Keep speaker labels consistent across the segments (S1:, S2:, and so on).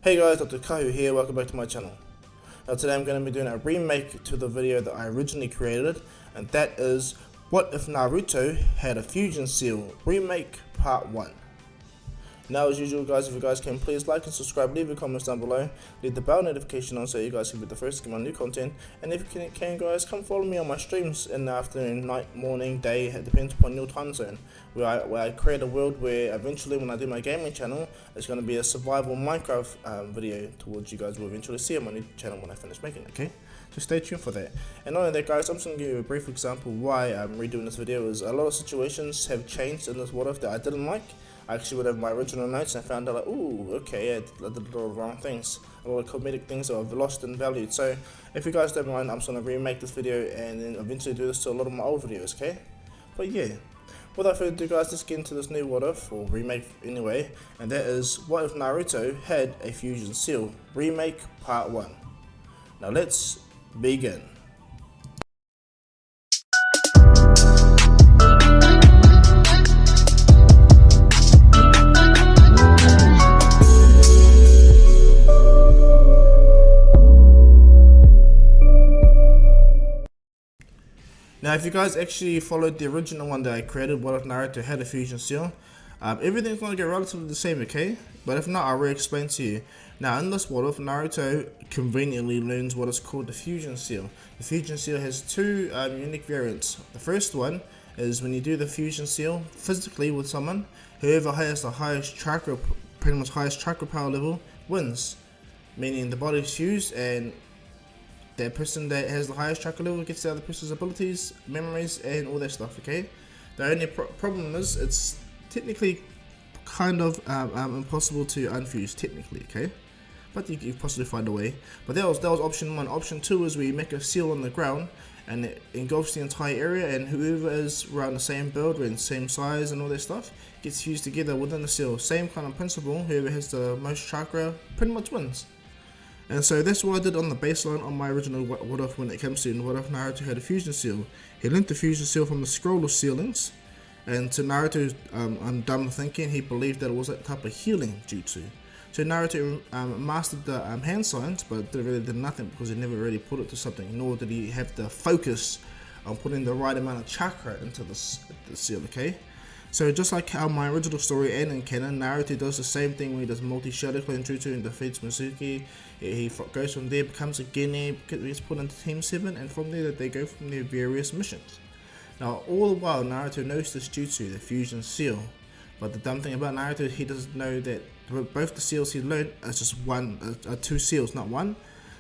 S1: Hey guys, Dr Kahu here, welcome back to my channel. Now today I'm going to be doing a remake to the video that I originally created, and that is What If Naruto Had a Fusion Seal Remake Part 1. Now as usual guys, if you guys can please like and subscribe, leave your comments down below, leave the bell notification on so you guys can be the first to get my new content, and if you can guys, come follow me on my streams in the afternoon, night, morning, day, it depends upon your time zone, where I create a world where eventually when I do my gaming channel, it's going to be a survival Minecraft video towards you guys will eventually see on my new channel when I finish making it, okay? So stay tuned for that. And not only that guys, I'm just going to give you a brief example why I'm redoing this video. Is a lot of situations have changed in this What If that I didn't like. I actually would have my original notes and found out like, ooh, okay, yeah, I did a lot of wrong things. A lot of comedic things that I've lost and valued. So if you guys don't mind, I'm just going to remake this video and then eventually do this to a lot of my old videos, okay? But yeah, without further ado guys, let's get into this new What If, or remake anyway. And that is, what if Naruto had a fusion seal? Remake Part 1. Now let's begin. Now if you guys actually followed the original one that I created, What If Naruto Had a Fusion Seal, everything's going to get relatively the same, okay? But if not, I'll re-explain to you. Now in this What If, Naruto conveniently learns what is called the Fusion Seal. The Fusion Seal has two unique variants. The first one is when you do the Fusion Seal physically with someone, whoever has the highest chakra, pretty much highest chakra power level, wins. Meaning the body's fused and that person that has the highest chakra level gets the other person's abilities, memories, and all that stuff, okay? The only problem is it's technically kind of impossible to unfuse, technically, okay? But you possibly find a way. But that was option 1. Option 2 is where you make a seal on the ground and it engulfs the entire area, and whoever is around the same build and same size and all that stuff gets fused together within the seal. Same kind of principle, whoever has the most chakra pretty much wins. And so that's what I did on the baseline on my original What If when it comes to What If Naruto Had a Fusion Seal. He learned the Fusion Seal from the scroll of sealings, and to Naruto's dumb thinking, he believed that it was a type of healing jutsu. So Naruto mastered the hand signs, but really did nothing because he never really put it to something, nor did he have the focus on putting the right amount of chakra into the seal, okay? So just like how my original story and in canon, Naruto does the same thing when he does multi-shadow clone jutsu and defeats Mitsuki. He goes from there, becomes a Gene, gets put into Team 7, and from there they go from their various missions. Now all the while Naruto knows this jutsu, the Fusion Seal, but the dumb thing about Naruto, he doesn't know that both the seals he learned are just two seals, not one.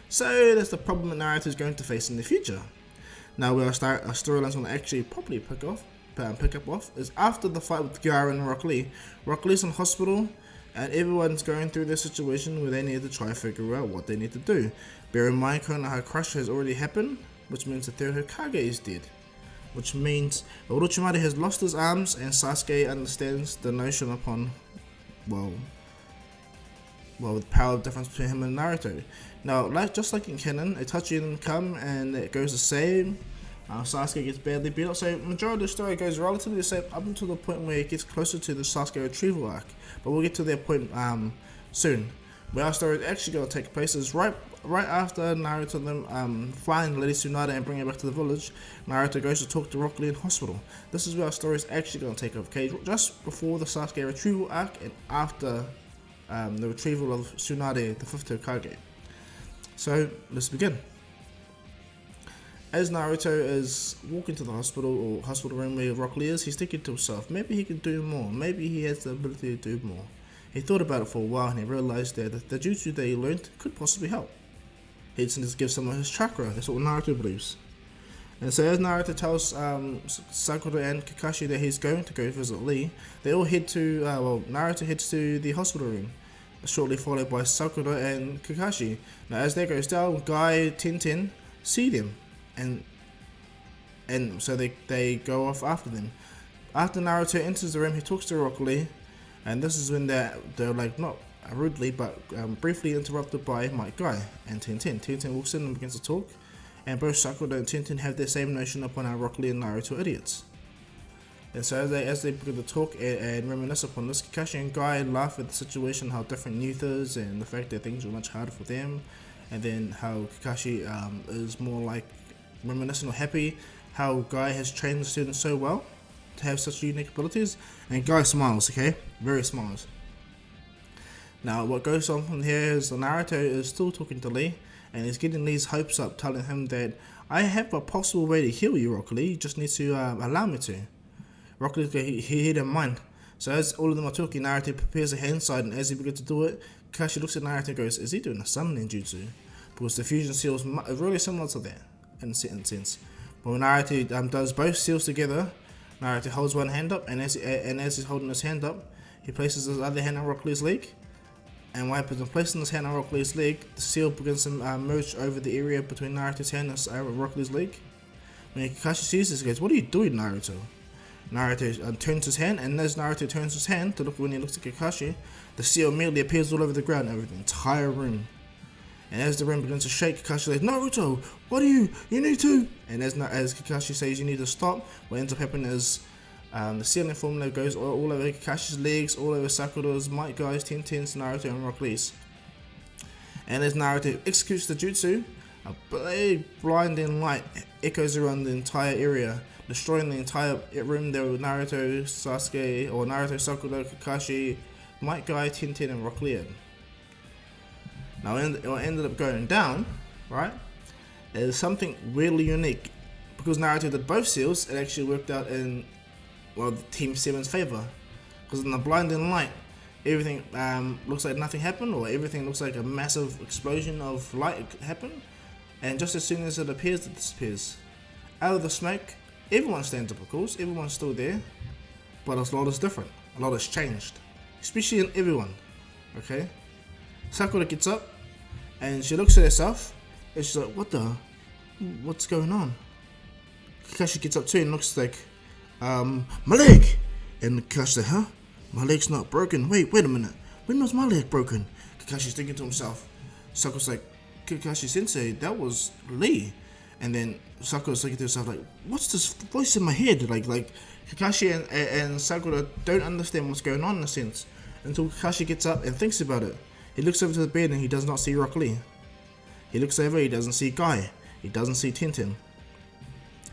S1: So that's the problem that Naruto is going to face in the future. Now where our storyline's going to actually probably pick up is after the fight with Gaara and Rock Lee. Rock Lee's in hospital and everyone's going through their situation where they need to try and figure out what they need to do. Bear in mind, Konoha Crush has already happened, which means the third Hokage is dead. Which means Orochimaru has lost his arms, and Sasuke understands the notion upon, well, the power difference between him and Naruto. Now, just like in canon, Itachi and them come and it goes the same. Sasuke gets badly beat up, so majority of the story goes relatively the same up until the point where it gets closer to the Sasuke retrieval arc. But we'll get to that point soon. Where our story is actually going to take place is right after Naruto and them find Lady Tsunade and bring her back to the village. Naruto goes to talk to Rock Lee in hospital. This is where our story is actually going to take off, okay? Just before the Sasuke retrieval arc and after the retrieval of Tsunade, the 5th Hokage. So let's begin. As Naruto is walking to the hospital or hospital room where Rock Lee is, he's thinking to himself, maybe he can do more, maybe he has the ability to do more. He thought about it for a while and he realized that the jutsu that he learned could possibly help. He just needs to give someone his chakra, that's what Naruto believes. And so as Naruto tells Sakura and Kakashi that he's going to go visit Lee, they all head to, Naruto heads to the hospital room, shortly followed by Sakura and Kakashi. Now as that goes down, Guy, Tenten see them. And so they go off after them. After Naruto enters the room, he talks to Rock Lee, and this is when they're like not rudely but briefly interrupted by Might Guy and Tenten. Tenten walks in and begins to talk, and both Sakura and Tenten have the same notion upon how Rock Lee and Naruto are idiots. And so as they begin to talk and reminisce upon this, Kakashi and Guy laugh at the situation, how different youth is, and the fact that things were much harder for them, and then how Kakashi is more like reminiscent or happy how Guy has trained the students so well to have such unique abilities, and Guy smiles, okay? Very smiles. Now what goes on from here is Naruto is still talking to Lee, and he's getting Lee's hopes up, telling him that I have a possible way to heal you, Rock Lee, you just need to allow me to. Rock Lee, he didn't mind. So as all of them are talking, Naruto prepares a hand side, and as he begins to do it, Kakashi looks at Naruto and goes, is he doing a summoning jutsu? Because the fusion seal is really similar to that, in a sense. But when Naruto does both seals together, Naruto holds one hand up, and as he's holding his hand up, he places his other hand on Rock Lee's leg. And what happens when placing his hand on Rock Lee's leg, the seal begins to merge over the area between Naruto's hand and Rock Lee's leg. When Kakashi sees this, he goes, what are you doing, Naruto? Naruto turns his hand, and as Naruto turns his hand to look, when he looks at Kakashi, the seal immediately appears all over the ground, over the entire room. And as the room begins to shake, Kakashi says, Naruto, what are you need to? And as Kakashi says you need to stop, what ends up happening is the sealing formula goes all over Kakashi's legs, all over Sakura's, Might Guy's, Tenten's, Naruto, and Rock Lee's. And as Naruto executes the jutsu, a big blinding light echoes around the entire area, destroying the entire room there with Naruto, Sasuke, or Naruto, Sakura, Kakashi, Might Guy, Tenten, and Rock Lee. Now what ended up going down, right, is something really unique. Because Naruto did both seals, it actually worked out in, well, Team 7's favor. Because in the blinding light, everything looks like nothing happened, or everything looks like a massive explosion of light happened. And just as soon as it appears, it disappears. Out of the smoke, everyone stands up, of course, everyone's still there. But a lot is different, a lot has changed. Especially in everyone, okay? Sakura gets up, and she looks at herself, and she's like, what's going on? Kakashi gets up too and looks like, my leg! And Kakashi's like, huh? My leg's not broken. Wait a minute. When was my leg broken? Kakashi's thinking to himself. Sakura's like, Kakashi sensei, that was Lee. And then Sakura's thinking to herself, like, what's this voice in my head? Like Kakashi and Sakura don't understand what's going on in a sense, until Kakashi gets up and thinks about it. He looks over to the bed and he does not see Rock Lee. He looks over, he doesn't see Guy. He doesn't see Tenten.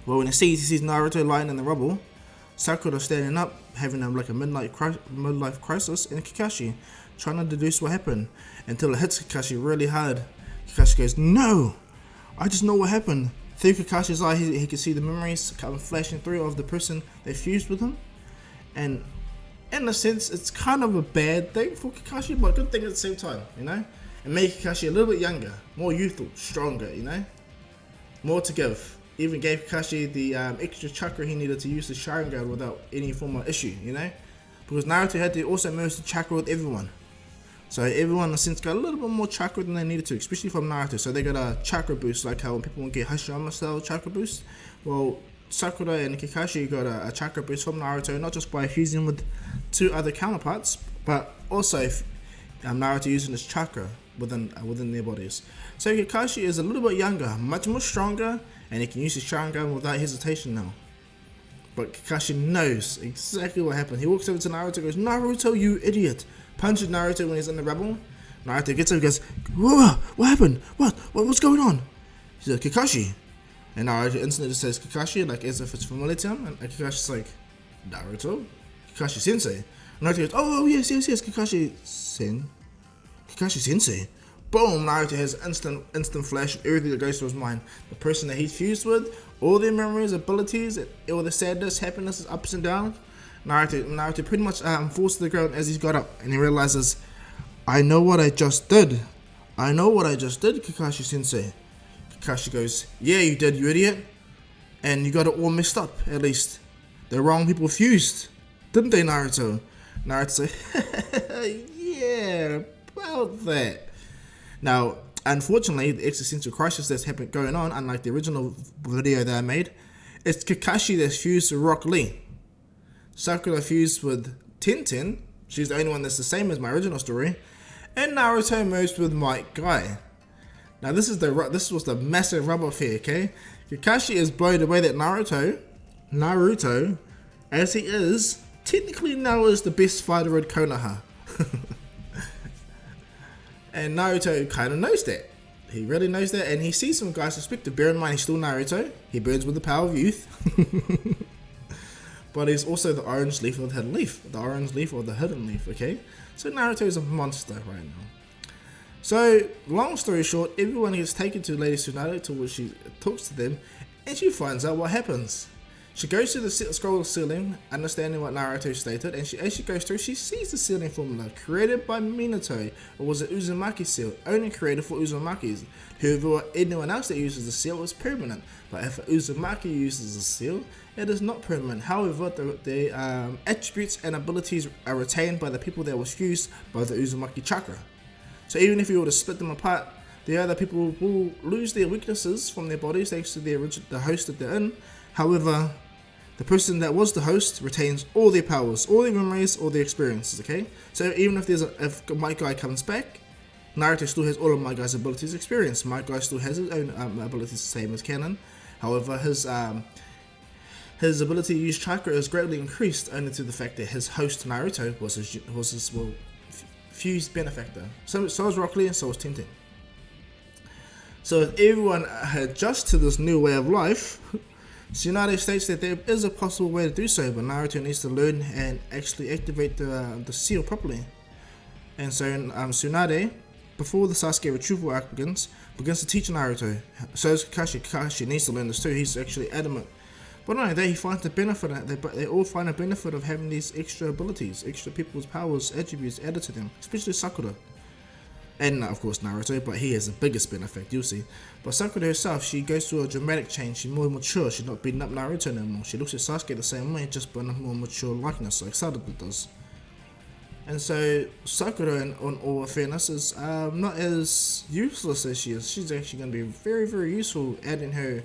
S1: Well, when he sees Naruto lying in the rubble, Sakura standing up, having a midlife crisis, and Kakashi trying to deduce what happened, until it hits Kakashi really hard. Kakashi goes, no! I just know what happened. Through Kakashi's eye, he can see the memories come flashing through of the person that fused with him. And in a sense, it's kind of a bad thing for Kakashi, but a good thing at the same time, you know? And make Kakashi a little bit younger, more youthful, stronger, you know? More to give. Even gave Kakashi the extra chakra he needed to use the Sharingan without any form of issue, you know? Because Naruto had to also merge the chakra with everyone. So everyone in a sense got a little bit more chakra than they needed to, especially from Naruto. So they got a chakra boost, like how when people get Hashirama style chakra boost. Well, Sakura and Kakashi got a chakra boost from Naruto, not just by fusing with two other counterparts, but also Naruto using his chakra within their bodies. So Kakashi is a little bit younger, much more stronger, and he can use his Sharingan without hesitation now. But Kakashi knows exactly what happened. He walks over to Naruto and goes, Naruto, you idiot! Punches Naruto when he's in the rubble. Naruto gets up and goes, whoa, what happened? What's going on? He's like, Kakashi. And Naruto instantly just says Kakashi, like as if it's familiar to him. And Kakashi's like, Naruto? Kakashi Sensei. And Naruto goes, oh yes, Kakashi Sensei. Boom, Naruto has instant flash of everything that goes to his mind. The person that he's fused with, all their memories, abilities, all the sadness, happiness, ups and downs. Naruto pretty much falls to the ground as he's got up, and he realizes, I know what I just did, Kakashi Sensei. Kakashi goes, yeah, you did, you idiot. And you got it all messed up, at least. The wrong people fused, didn't they, Naruto? Naruto said, yeah, about that. Now, unfortunately, the existential crisis that's going on, unlike the original video that I made, it's Kakashi that's fused to Rock Lee. Sakura fused with Tenten, she's the only one that's the same as my original story, and Naruto merged with Might Guy. Now this was the massive rub off here, okay? Kakashi is blown away that Naruto as he is technically now is the best fighter in Konoha. And Naruto kind of knows that. He really knows that, and he sees some guys perspective. Bear in mind, he's still Naruto. He burns with the power of youth. But he's also the orange leaf of the hidden leaf. The orange leaf or the hidden leaf, okay? So Naruto is a monster right now. So, long story short, everyone gets taken to Lady Tsunade, to which she talks to them, and she finds out what happens. She goes to the scroll ceiling, understanding what Naruto stated, and as she goes through, she sees the sealing formula created by Minato. It was an Uzumaki seal, only created for Uzumakis. However, anyone else that uses the seal is permanent, but if an Uzumaki uses the seal, it is not permanent. However, the attributes and abilities are retained by the people that was fused by the Uzumaki chakra. So even if you were to split them apart, the other people will lose their weaknesses from their bodies thanks to the host that they're in. However, the person that was the host retains all their powers, all their memories, all their experiences, okay? So even if my guy comes back, Naruto still has all of my guy's abilities experience. My guy still has his own abilities, the same as canon. However, his ability to use chakra is greatly increased only to the fact that his host Naruto was his fused benefactor. So was Rock Lee and so was Tenten. So if everyone adjusts to this new way of life, Tsunade states that there is a possible way to do so, but Naruto needs to learn and actually activate the seal properly. And so Tsunade, before the Sasuke retrieval arc begins to teach Naruto. So is Kakashi needs to learn this too. He's actually adamant. But not only that, he finds the benefit of it. They all find a benefit of having these extra abilities, extra people's powers, attributes added to them, especially Sakura. And of course Naruto, but he has the biggest benefit, you'll see. But Sakura herself, she goes through a dramatic change. She's more mature. She's not beating up Naruto no more. She looks at Sasuke the same way, just in a more mature likeness, like Sarada does. And so Sakura, in all fairness, is not as useless as she is. She's actually going to be very, very useful, adding her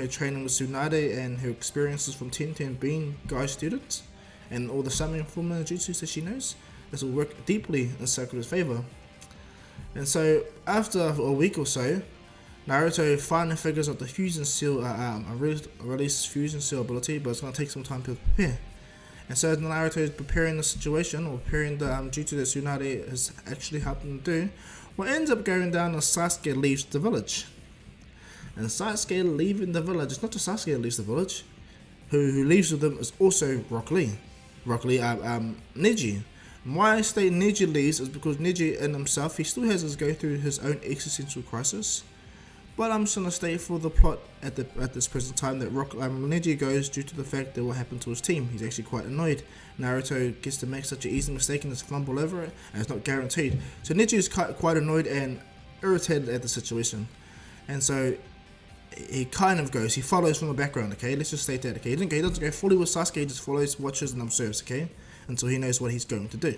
S1: training with Tsunade and her experiences from Tenten being guy students, and all the summoning formula jutsus that she knows. This will work deeply in Sakura's favor. And so, after a week or so, Naruto finally figures out the fusion seal, release fusion seal ability, but it's going to take some time to prepare. And so, Naruto is preparing the situation, or preparing the jutsu that Tsunade is actually helping him do. What ends up going down is Sasuke leaves the village. And Sasuke leaving the village, it's not just Sasuke that leaves the village. Who leaves with them is also Rock Lee. Neji. Why I say Neji leaves is because Neji in himself, he still has to go through his own existential crisis. But I'm just going to state for the plot at this present time that Neji goes due to the fact that what happened to his team. He's actually quite annoyed. Naruto gets to make such an easy mistake and just fumble over it, and it's not guaranteed. So Neji is quite annoyed and irritated at the situation. And so he kind of goes, he follows from the background, okay? Let's just state that, okay? He doesn't go fully with Sasuke, he just follows, watches and observes, okay? Until he knows what he's going to do.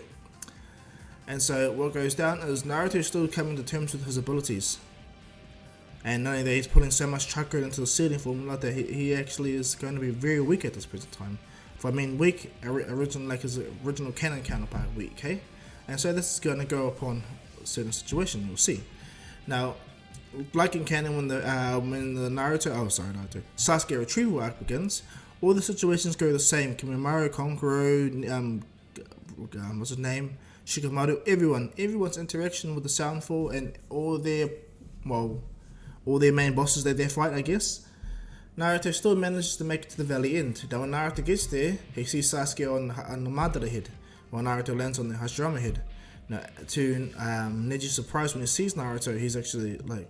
S1: And so what goes down is Naruto still coming to terms with his abilities. And not only that, he's putting so much chakra into the sealing formula that he actually is going to be very weak at this present time. If I mean weak, like his original canon counterpart weak, okay? And so this is going to go upon a certain situation, you'll see. Now, like in canon, when the Sasuke retrieval arc begins, all the situations go the same. Kimimaro, Konkuro, what's his name? Shikamaru, everyone's interaction with the Soundfall and all their main bosses that they fight, I guess. Naruto still manages to make it to the valley end. Now when Naruto gets there, he sees Sasuke on the Madara head, while Naruto lands on the Hashirama head. Now, to Neji's surprise, when he sees Naruto, he's actually like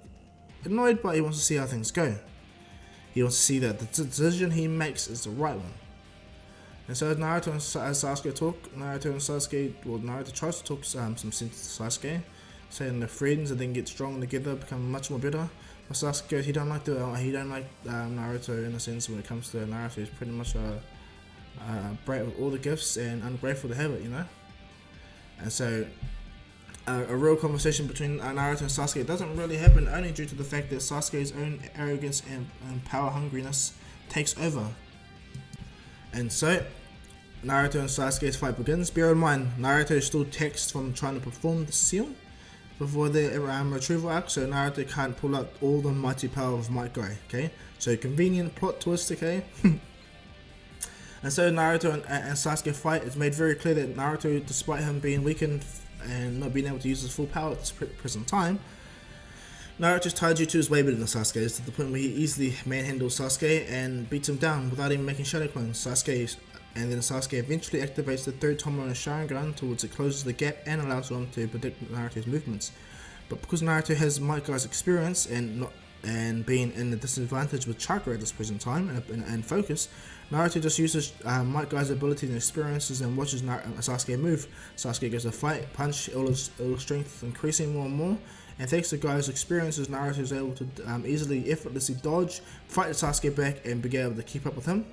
S1: annoyed, but he wants to see how things go. He wants to see that the decision he makes is the right one. And so Naruto and Sasuke talk. Naruto tries to talk some sense to Sasuke, saying they're friends and then get strong together, become much more better. But Sasuke, he don't like Naruto in a sense. When it comes to Naruto, he's pretty much bright with all the gifts and ungrateful to have it, you know. And so a real conversation between Naruto and Sasuke doesn't really happen, only due to the fact that Sasuke's own arrogance and power hungriness takes over. And so Naruto and Sasuke's fight begins. Bear in mind, Naruto is still taxed from trying to perform the seal before the retrieval arc, so Naruto can't pull out all the mighty power of Might Guy, okay? So convenient plot twist, okay? And And so Naruto and Sasuke fight. It's made very clear that Naruto, despite him being weakened and not being able to use his full power at this present time, Naruto's taijutsu is way better than Sasuke's, to the point where he easily manhandles Sasuke and beats him down without even making shadow clones. And then Sasuke eventually activates the third Tomoe Sharingan towards it closes the gap and allows him to predict Naruto's movements. But because Naruto has Might Guy's experience and being in a disadvantage with chakra at this present time and focus, Naruto just uses Might Guy's abilities and experiences and watches Sasuke move. Sasuke goes to fight, punch, all his strength increasing more and more, and thanks to Guy's experiences, Naruto is able to easily, effortlessly dodge, fight Sasuke back, and be able to keep up with him.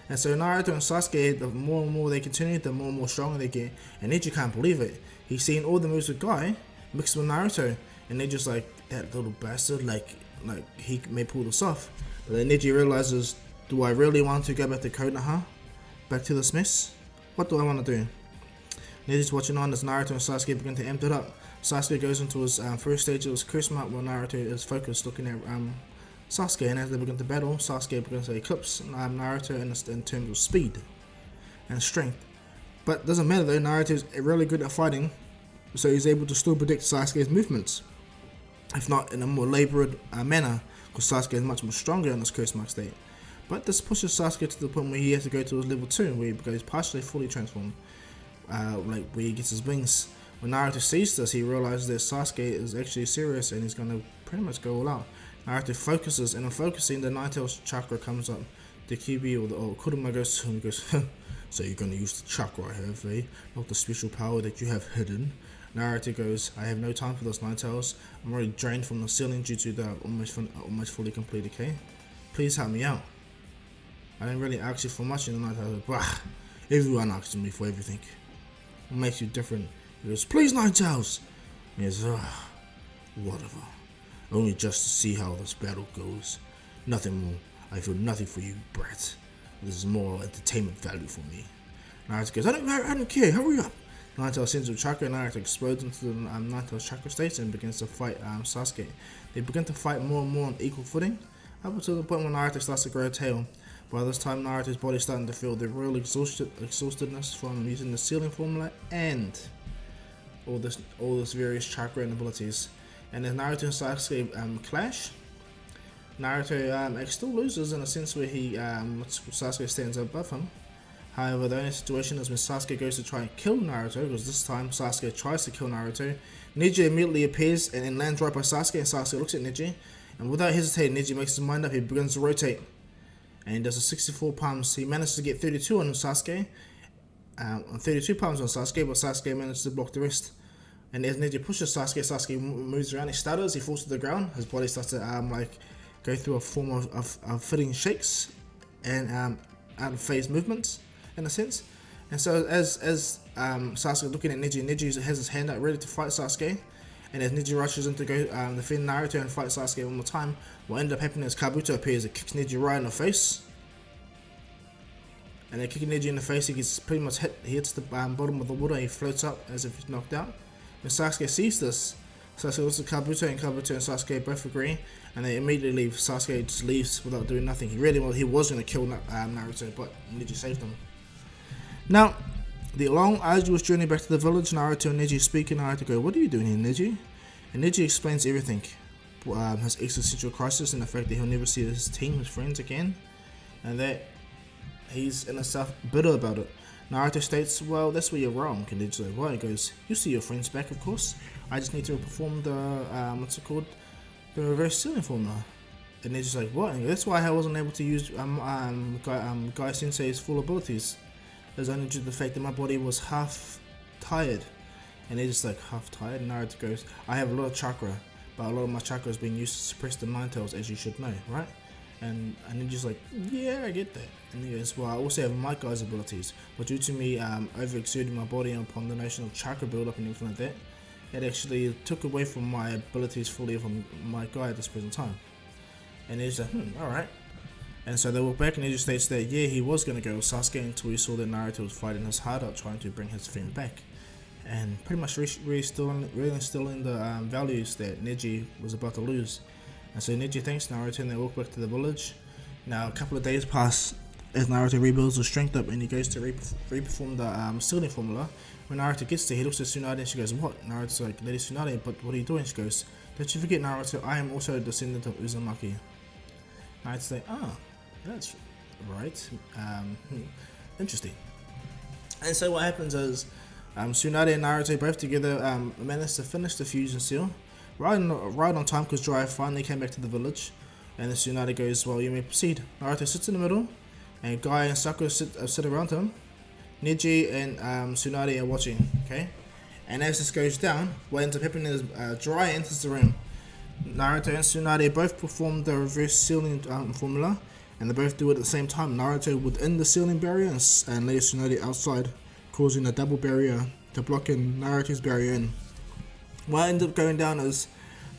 S1: And so Naruto and Sasuke, the more and more they continue, the more and more stronger they get, and Neji can't believe it. He's seen all the moves with Guy mixed with Naruto, and Neji's like, that little bastard, like he may pull this off. But then Neji realizes, do I really want to go back to Konoha? Back to this mess? What do I want to do? Neji's watching on as Naruto and Sasuke begin to amp it up. Sasuke goes into his first stage of his charisma while Naruto is focused looking at Sasuke, and as they begin to battle, Sasuke begins to eclipse Naruto in terms of speed and strength. But doesn't matter though, Naruto is really good at fighting, so he's able to still predict Sasuke's movements, if not in a more laboured manner, because Sasuke is much more stronger in this charisma state. But this pushes Sasuke to the point where he has to go to his level 2, where he becomes partially fully transformed, where he gets his wings. When Naruto sees this, he realizes that Sasuke is actually serious and he's going to pretty much go all out. Naruto focuses, and in focusing, the Nine-Tails chakra comes up. The Kyuubi or Kuruma goes to him and goes, so you're going to use the chakra I have, eh? Not the special power that you have hidden. Naruto goes, I have no time for those Nine-Tails. I'm already drained from the ceiling due to the almost fully completed, okay? Please help me out. I didn't really ask you for much in the Nine-Tails. Bah, everyone asks me for everything. What makes you different? He goes, please Nine-Tails. He goes, whatever. Only just to see how this battle goes. Nothing more. I feel nothing for you, brat. This is more entertainment value for me. Naruto goes, I don't care, hurry up. Naruto sends with chakra, and Naruto explodes into the Nine-Tails chakra state and begins to fight Sasuke. They begin to fight more and more on equal footing, up until the point when Naruto starts to grow a tail. By this time, Naruto's body is starting to feel the real exhaustedness from using the ceiling formula and all this various chakra and abilities. And as Naruto and Sasuke clash, Naruto still loses in a sense where Sasuke stands above him. However, the only situation is when Sasuke goes to try and kill Naruto, because this time Sasuke tries to kill Naruto. Neji immediately appears and lands right by Sasuke, and Sasuke looks at Neji, and without hesitating, Neji makes his mind up. He begins to rotate, and he does a 64 palms. He manages to get 32 on Sasuke, 32 palms on Sasuke, but Sasuke manages to block the rest. And as Neji pushes Sasuke, Sasuke moves around, he stutters, he falls to the ground, his body starts to go through a form of fitting shakes and out of phase movements in a sense. And so as Sasuke looking at Neji has his hand out ready to fight Sasuke, and as Neji rushes in to go defend Naruto and fight Sasuke one more time, what ended up happening is Kabuto appears and kicks Neji right in the face. And then kicking Neji in the face, he gets pretty much hit, he hits the bottom of the water, he floats up as if he's knocked out. When Sasuke sees this, Sasuke looks at Kabuto and Sasuke both agree, and they immediately leave. Sasuke just leaves without doing nothing. He was going to kill Naruto, but Neji saved him. Now, the long, arduous journey back to the village, Naruto and Neji speak, and Naruto go, what are you doing here, Neji? And Neji explains everything. His existential crisis and the fact that he'll never see his team, his friends again, and that he's in himself bitter about it. Naruto states, well, that's where you're wrong. And Neji's like, why? He goes, you see your friends back, of course. I just need to perform the, the reverse ceiling formula. And Neji's like, what? And that's why I wasn't able to use Guy Sensei's full abilities. It was only due to the fact that my body was half tired. And Neji's like, half tired? And Naruto goes, I have a lot of chakra, but a lot of my chakra is being used to suppress the Nine-Tails, as you should know, right? And Neji's like, yeah, I get that. And he goes, well, I also have Might Guy's abilities, but due to me overexerting my body upon the notion of chakra build-up and everything like that, it actually took away from my abilities fully from Might Guy at this present time. And Neji's like, alright. And so they walk back, and Neji states that, yeah, he was going to go with Sasuke until he saw that Naruto was fighting his heart out, trying to bring his friend back. And pretty much reinstilling the values that Neji was about to lose. And so Neji thanks Naruto, and they walk back to the village. Now, a couple of days pass, as Naruto rebuilds his strength up and he goes to re-perform the sealing formula, when Naruto gets there, he looks at Tsunade and she goes, "What?" Naruto's like, "Lady Tsunade, but what are you doing?" She goes, "Don't you forget, Naruto, I am also a descendant of Uzumaki." Naruto's like, "Ah, that's right. Interesting." And so what happens is, Tsunade and Naruto both together managed to finish the fusion seal right on time because Jiraiya finally came back to the village. And then Tsunade goes, "Well, you may proceed." Naruto sits in the middle, and Guy and Sakura sit around him. Neji and Tsunade are watching, okay? And as this goes down, what ends up happening is Jiraiya enters the room. Naruto and Tsunade both perform the reverse sealing formula, and they both do it at the same time. Naruto within the sealing barrier and Lady Tsunade outside, causing a double barrier to block in Naruto's barrier in. What ends up going down is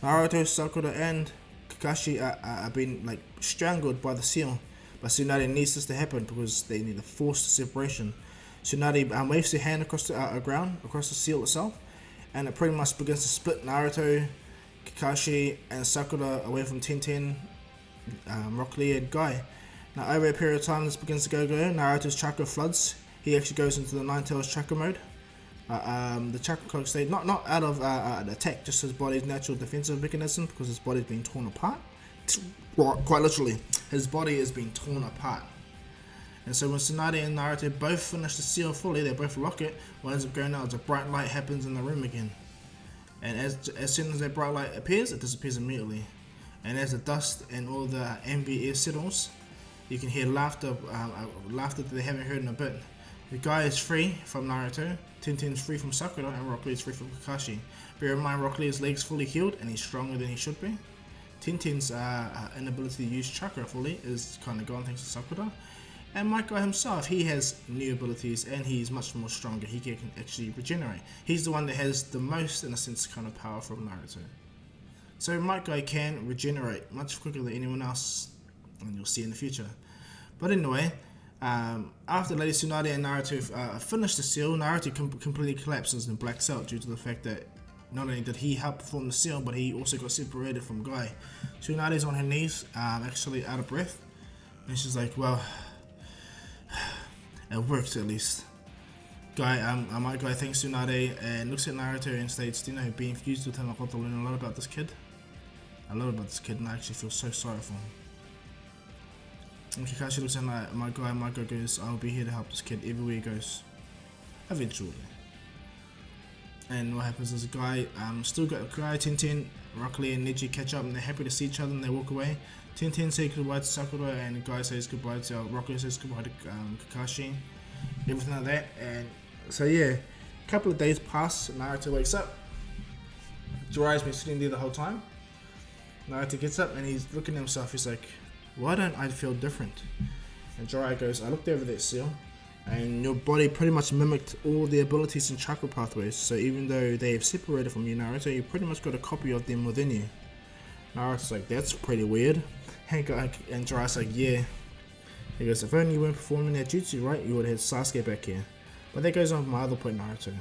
S1: Naruto, Sakura, and Kakashi are being like strangled by the seal, but Tsunade needs this to happen because they need a forced separation. Tsunade waves her hand across the ground, across the seal itself, and it pretty much begins to split Naruto, Kakashi, and Sakura away from Tenten, Rock Lee, and Guy. Now over a period of time, this begins to go. Naruto's chakra floods. He actually goes into the Nine Tails chakra mode. The chakra cloak state, not out of an attack, just his body's natural defensive mechanism because his body's been torn apart. Quite literally, his body is being torn apart. And so when Tsunade and Naruto both finish the seal fully, they both lock it. What ends up going out is a bright light happens in the room again. And as soon as that bright light appears, it disappears immediately. And as the dust and all the ambient air settles, you can hear laughter that they haven't heard in a bit. The guy is free from Naruto, Tenten is free from Sakura, and Rock Lee is free from Kakashi. Bear in mind, Rock Lee's legs fully healed and he's stronger than he should be. Tenten's inability to use chakra fully is kind of gone thanks to Sakura. And my guy himself, he has new abilities and he's much more stronger. He can actually regenerate. He's the one that has the most, in a sense, kind of power from Naruto. So my guy can regenerate much quicker than anyone else, and you'll see in the future. But anyway, after Lady Tsunade and Naruto finish the seal, Naruto completely collapses and blacks out due to the fact that not only did he help perform the seal, but he also got separated from Guy. Tsunade's on her knees, actually out of breath, and she's like, "Well, it worked at least." My guy thanks Tsunade and looks at Naruto and states, "Do you know, being fused with him, I got to learn a lot about this kid. I love about this kid, and I actually feel so sorry for him." And Kakashi looks at my guy goes, "I'll be here to help this kid everywhere he goes, eventually." And what happens is Guy, Tenten, Rock Lee, and Neji catch up, and they're happy to see each other, and they walk away. Tenten says goodbye to Sakura, and Guy says goodbye to Rock Lee, says goodbye to Kakashi, everything like that. And so yeah, a couple of days pass. Naruto wakes up. Jiraiya's been sitting there the whole time. Naruto gets up and he's looking at himself. He's like, "Why don't I feel different?" And Jiraiya goes, "I looked over that seal, and your body pretty much mimicked all the abilities and chakra pathways. So even though they have separated from you, Naruto, you pretty much got a copy of them within you." Naruto's like, "That's pretty weird." And Jiraiya's like, "Yeah." He goes, "If only you weren't performing that jutsu, right, you would have had Sasuke back here." But that goes on with my other point, Naruto.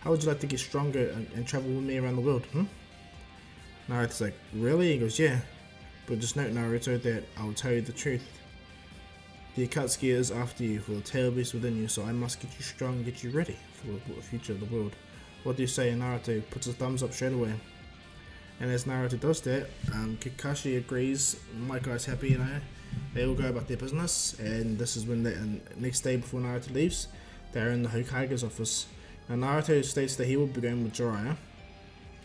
S1: How would you like to get stronger and travel with me around the world, Naruto's like, "Really?" He goes, "Yeah. But just note, Naruto, that I'll tell you the truth. The Akatsuki is after you, for the tail beast within you, so I must get you strong and get you ready for the future of the world. What do you say?" And Naruto puts his thumbs up straight away. And as Naruto does that, Kakashi agrees. My guy's happy, They all go about their business, and this is when the next day before Naruto leaves, they're in the Hokage's office. Now Naruto states that he will be going with Jiraiya.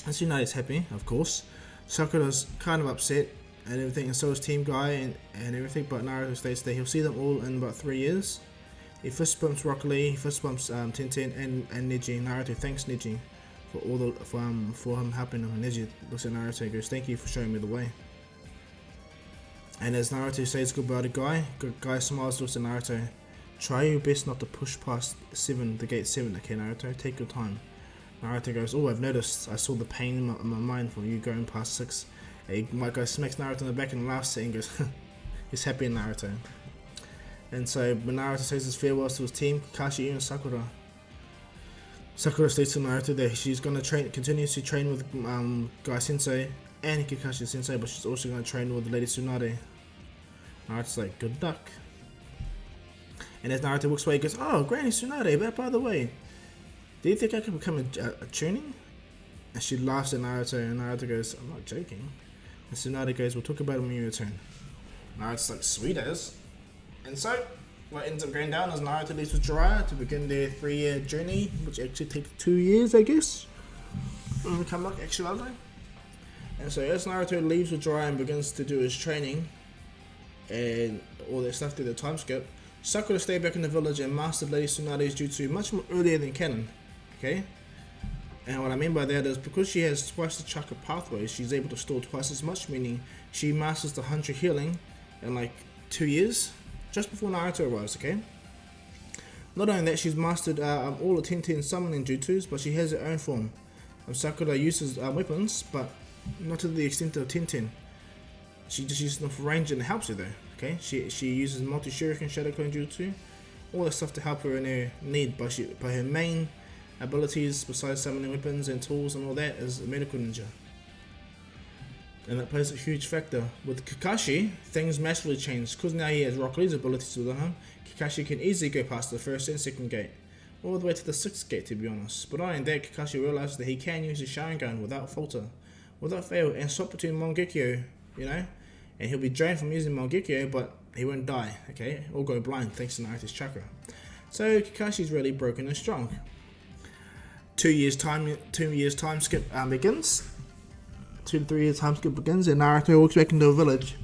S1: And Tsunade's happy, of course. Sakura's kind of upset and everything, and so is Team Guy and everything, but Naruto states that he'll see them all in about 3 years. He fist bumps Rock Lee, he fist bumps Tenten and Neji. Naruto thanks Neji for him helping him. And Neji looks at Naruto and goes, "Thank you for showing me the way." And as Naruto says goodbye to Guy, Guy smiles, looks at Naruto. "Try your best not to push past the gate 7, okay Naruto? Take your time." Naruto goes, "Oh, I've noticed. I saw the pain in my mind from you going past 6. My guy smacks Naruto in the back and laughs and goes, he's happy in Naruto. And so when Naruto says his farewells to his team, Kakashi and Sakura states to Naruto that she's going to continue to train with Guy Sensei and Kakashi Sensei, but she's also going to train with Lady Tsunade. Naruto's like, "Good luck." And as Naruto walks away, he goes, "Oh, Granny Tsunade, but by the way, do you think I could become a tuning?" And she laughs at Naruto, and Naruto goes, "I'm not joking." And Tsunade goes, "We'll talk about it when you return." Naruto's like, "Sweet as." And so, what ends up going down is Naruto leaves with Jiraiya to begin their 3-year journey, which actually takes 2 years, I guess. Come back, actually. And so as Naruto leaves with Jiraiya and begins to do his training and all that stuff through the time skip, Sakura stayed back in the village and mastered Lady Tsunade's jutsu much more earlier than canon. Okay? And what I mean by that is because she has twice the chakra pathways, she's able to store twice as much, meaning she masters the 100 healing in like 2 years, just before Naruto arrives, okay? Not only that, she's mastered all the Tenten summoning jutsus, but she has her own form. Sakura uses weapons, but not to the extent of Tenten. She just uses them for range and it helps her though. Okay, she uses multi-shuriken shadow clone jutsu, all that stuff to help her in her need. But her main abilities, besides summoning weapons and tools and all that, is a medical ninja, and that plays a huge factor. With Kakashi, things massively change because now he has Rock Lee's abilities within him. Kakashi can easily go past the first and second gate, all the way to the 6th gate to be honest. But not only that, Kakashi realizes that he can use his Sharingan without falter, without fail, and swap between Mangekyo, you know. And he'll be drained from using Mangekyo, but he won't die, okay? Or go blind thanks to Naruto's chakra. So Kakashi's really broken and strong. 2 years time skip begins. 2 to 3 years time skip begins, and Naruto walks back into the village.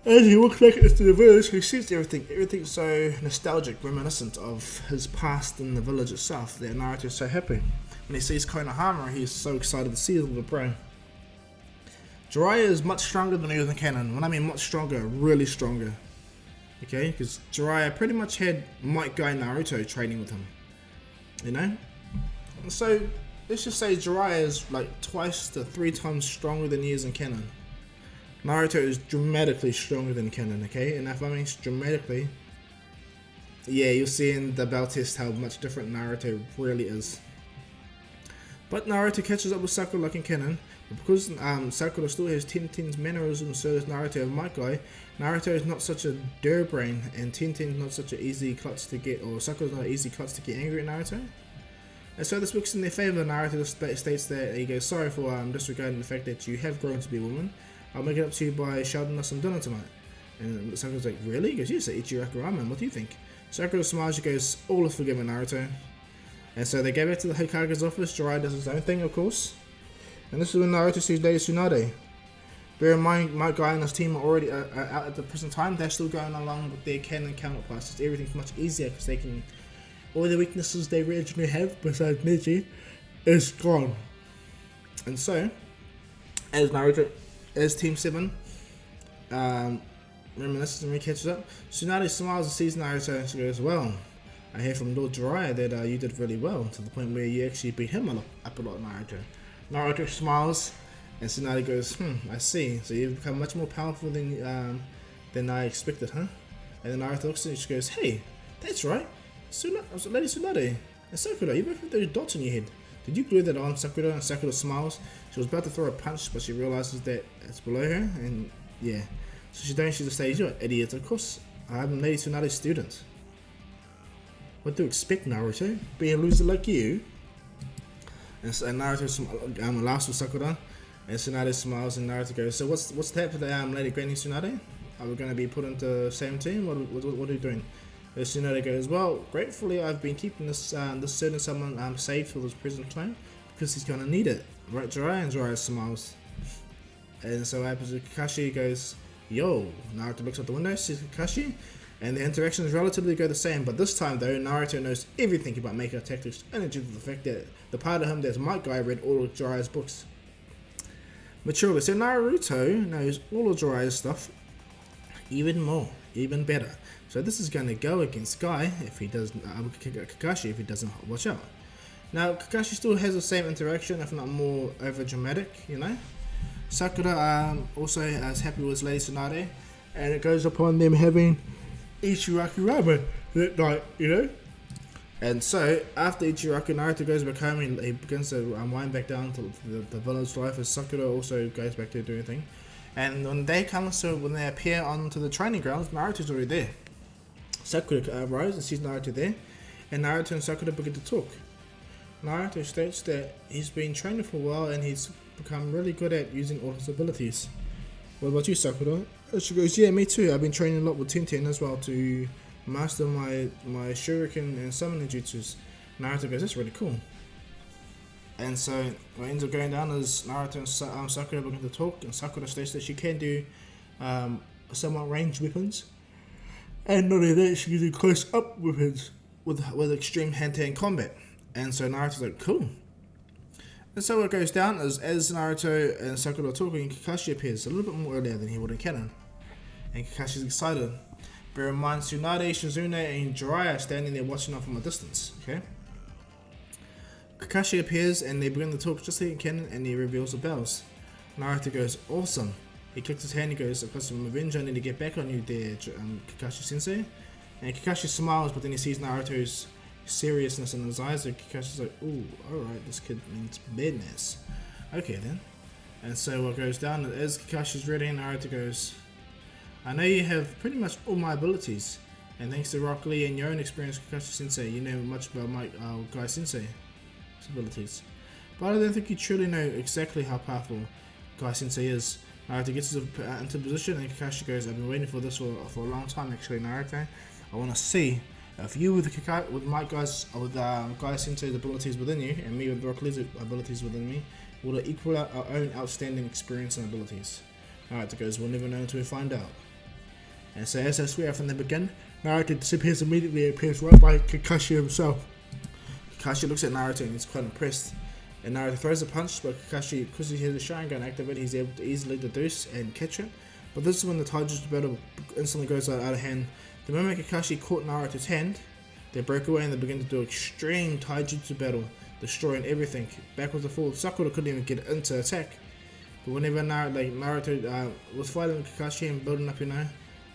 S1: As he walks back into the village, he sees everything's so nostalgic, reminiscent of his past in the village itself, that Naruto's so happy. When he sees Konohama, he's so excited to see his little bro. Jiraiya is much stronger than he was in canon. When I mean much stronger, really stronger. Okay, because Jiraiya pretty much had Might Guy Naruto training with him. You know? So, let's just say Jiraiya is like twice to 3 times stronger than he is in canon. Naruto is dramatically stronger than canon, okay? And if I mean dramatically, yeah, you'll see in the battle test how much different Naruto really is. But Naruto catches up with Sakura like in canon. Because Sakura still has Tenten's mannerisms, so does Naruto have Might Guy. Naruto is not such a dir brain, and Tenten's not such an easy klutz to get, or Sakura's not an easy klutz to get angry at Naruto. And so this works in their favour. Naruto states that he goes, "Sorry for disregarding the fact that you have grown to be a woman. I'll make it up to you by shouting us some dinner tonight." And Sakura's like, "Really?" He goes, "Yes, I eat Ichiraku ramen. What do you think?" Sakura smiles. She goes, "All is forgiven, Naruto." And so they go back to the Hokage's office. Jiraiya does his own thing, of course. And this is when Naruto sees Lady Tsunade. Bear in mind, Might Guy and his team are already out at the present time. They're still going along with their canon counterparts. Everything's much easier because they can... all the weaknesses they originally have, besides Neji, is gone. And so, as Naruto, as Team 7, reminisces and catches up, Tsunade smiles and sees Naruto and she goes, "Well, I hear from Lord Jiraiya that you did really well, to the point where you actually beat him up a lot, Naruto." Naruto smiles, and Tsunade goes, "I see. So you've become much more powerful than I expected, huh?" And then Naruto looks at her and she goes, "Hey, that's right. Lady Tsunade and Sakura, you both have those dots in your head. Did you glue that on, Sakura?" And Sakura smiles. She was about to throw a punch, but she realizes that it's below her, and yeah. So she just says, "You're an idiot. Of course, I'm Lady Tsunade's student. What do you expect, Naruto? Be a loser like you?" And Naruto laughs with Sakura, and Tsunade smiles, and Naruto goes, "So what's that for the Lady Granny Tsunade? Are we going to be put into the same team? What are you doing?" And Tsunade goes, "Well, gratefully I've been keeping this certain someone safe for this present time, because he's going to need it. Right, Jiraiya?" And Jiraiya smiles. And so what happens is Kakashi goes, "Yo." Naruto looks out the window, sees Kakashi, and the interactions relatively go the same, but this time though, Naruto knows everything about Mecha tactics, only due to the fact that the part of him that's Might Guy read all of Jiraiya's books. Maturely, so Naruto knows all of Jiraiya's stuff, even more, even better. So this is going to go against Guy if he does, Kakashi if he doesn't watch out. Now Kakashi still has the same interaction, if not more over dramatic, you know. Sakura also is happy with Lady Tsunade, and it goes upon them having Ichiraku ramen that night, you know. And so, after Ichiraku, Naruto goes back home and he begins to wind back down to the village life, as Sakura also goes back to doing thing. And when they appear onto the training grounds, Naruto's already there. Sakura arrives and sees Naruto there, and Naruto and Sakura begin to talk. Naruto states that he's been training for a while and he's become really good at using all his abilities. What about you, Sakura? She goes, yeah, me too. I've been training a lot with Tenten as well to master my shuriken and summoning jutsus. Naruto goes, that's really cool. And so what ends up going down is Naruto and Sakura begin to talk, and Sakura states that she can do somewhat ranged weapons, and not only that, she can do close up weapons with extreme hand-to-hand combat. And so Naruto's like, cool. And so what goes down is, as Naruto and Sakura are talking, Kakashi appears a little bit more earlier than he would in canon. And Kakashi's excited. Bear in mind, Tsunade, Shizune, and Jiraiya are standing there watching off from a distance. Okay. Kakashi appears and they begin to talk just like in canon, and he reveals the bells. Naruto goes, awesome. He clicks his hand and goes, I've got some revenge, I need to get back on you there, Kakashi-sensei. And Kakashi smiles, but then he sees Naruto's seriousness in his eyes, and Kakashi's like, ooh, alright, this kid means badness. Okay then. And so what goes down, as Kakashi's ready, Naruto goes, I know you have pretty much all my abilities, and thanks to Rock Lee and your own experience, Kakashi-sensei, you know much about my Guy-sensei's abilities. But I don't think you truly know exactly how powerful Guy-sensei is. Naruto gets into position, and Kakashi goes, I've been waiting for this for a long time actually, Naruto. I want to see if you with Guy-sensei's abilities within you, and me with Rock Lee's abilities within me, will equal out our own outstanding experience and abilities. Naruto goes, we'll never know until we find out. And so as I swear from the beginning, Naruto disappears immediately and appears right by Kakashi himself. Kakashi looks at Naruto and he's quite impressed. And Naruto throws a punch, but Kakashi, because he has a Sharingan activated, he's able to easily deduce and catch it. But this is when the taijutsu battle instantly goes out of hand. The moment Kakashi caught Naruto's hand, they broke away and they began to do extreme taijutsu battle, destroying everything, backwards and forwards. Sakura couldn't even get into attack. But whenever Naruto was fighting Kakashi and building up, a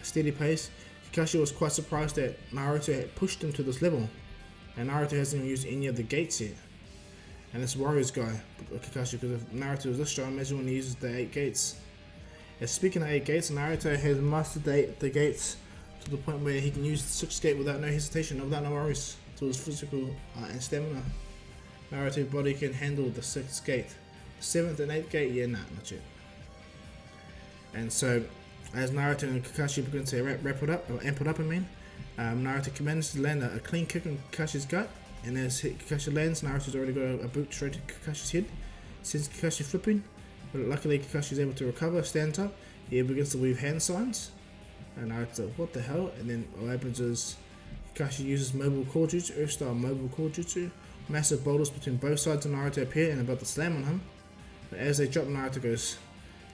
S1: steady pace, Kakashi was quite surprised that Naruto had pushed him to this level. And Naruto hasn't even used any of the gates yet. And this Warriors guy, Kakashi, because if Naruto was this strong, imagine when he uses the 8 gates. And speaking of 8 gates, Naruto has mastered the gates to the point where he can use the 6th gate without no hesitation, without no worries, to his physical and stamina. Naruto's body can handle the 6th gate. 7th and 8th gate, yeah, nah, not yet. And so, as Naruto and Kakashi begin to amp it up, Naruto manages to land a clean kick on Kakashi's gut, and as Kakashi lands, Naruto's already got a boot straight to Kakashi's head. Sends Kakashi flipping, but luckily Kakashi is able to recover, stands up, he begins to weave hand signs, and Naruto's like, what the hell? And then what happens is, Kakashi uses mobile core jutsu, Earth style mobile core jutsu. Massive boulders between both sides of Naruto appear and about to slam on him. But as they drop, Naruto goes,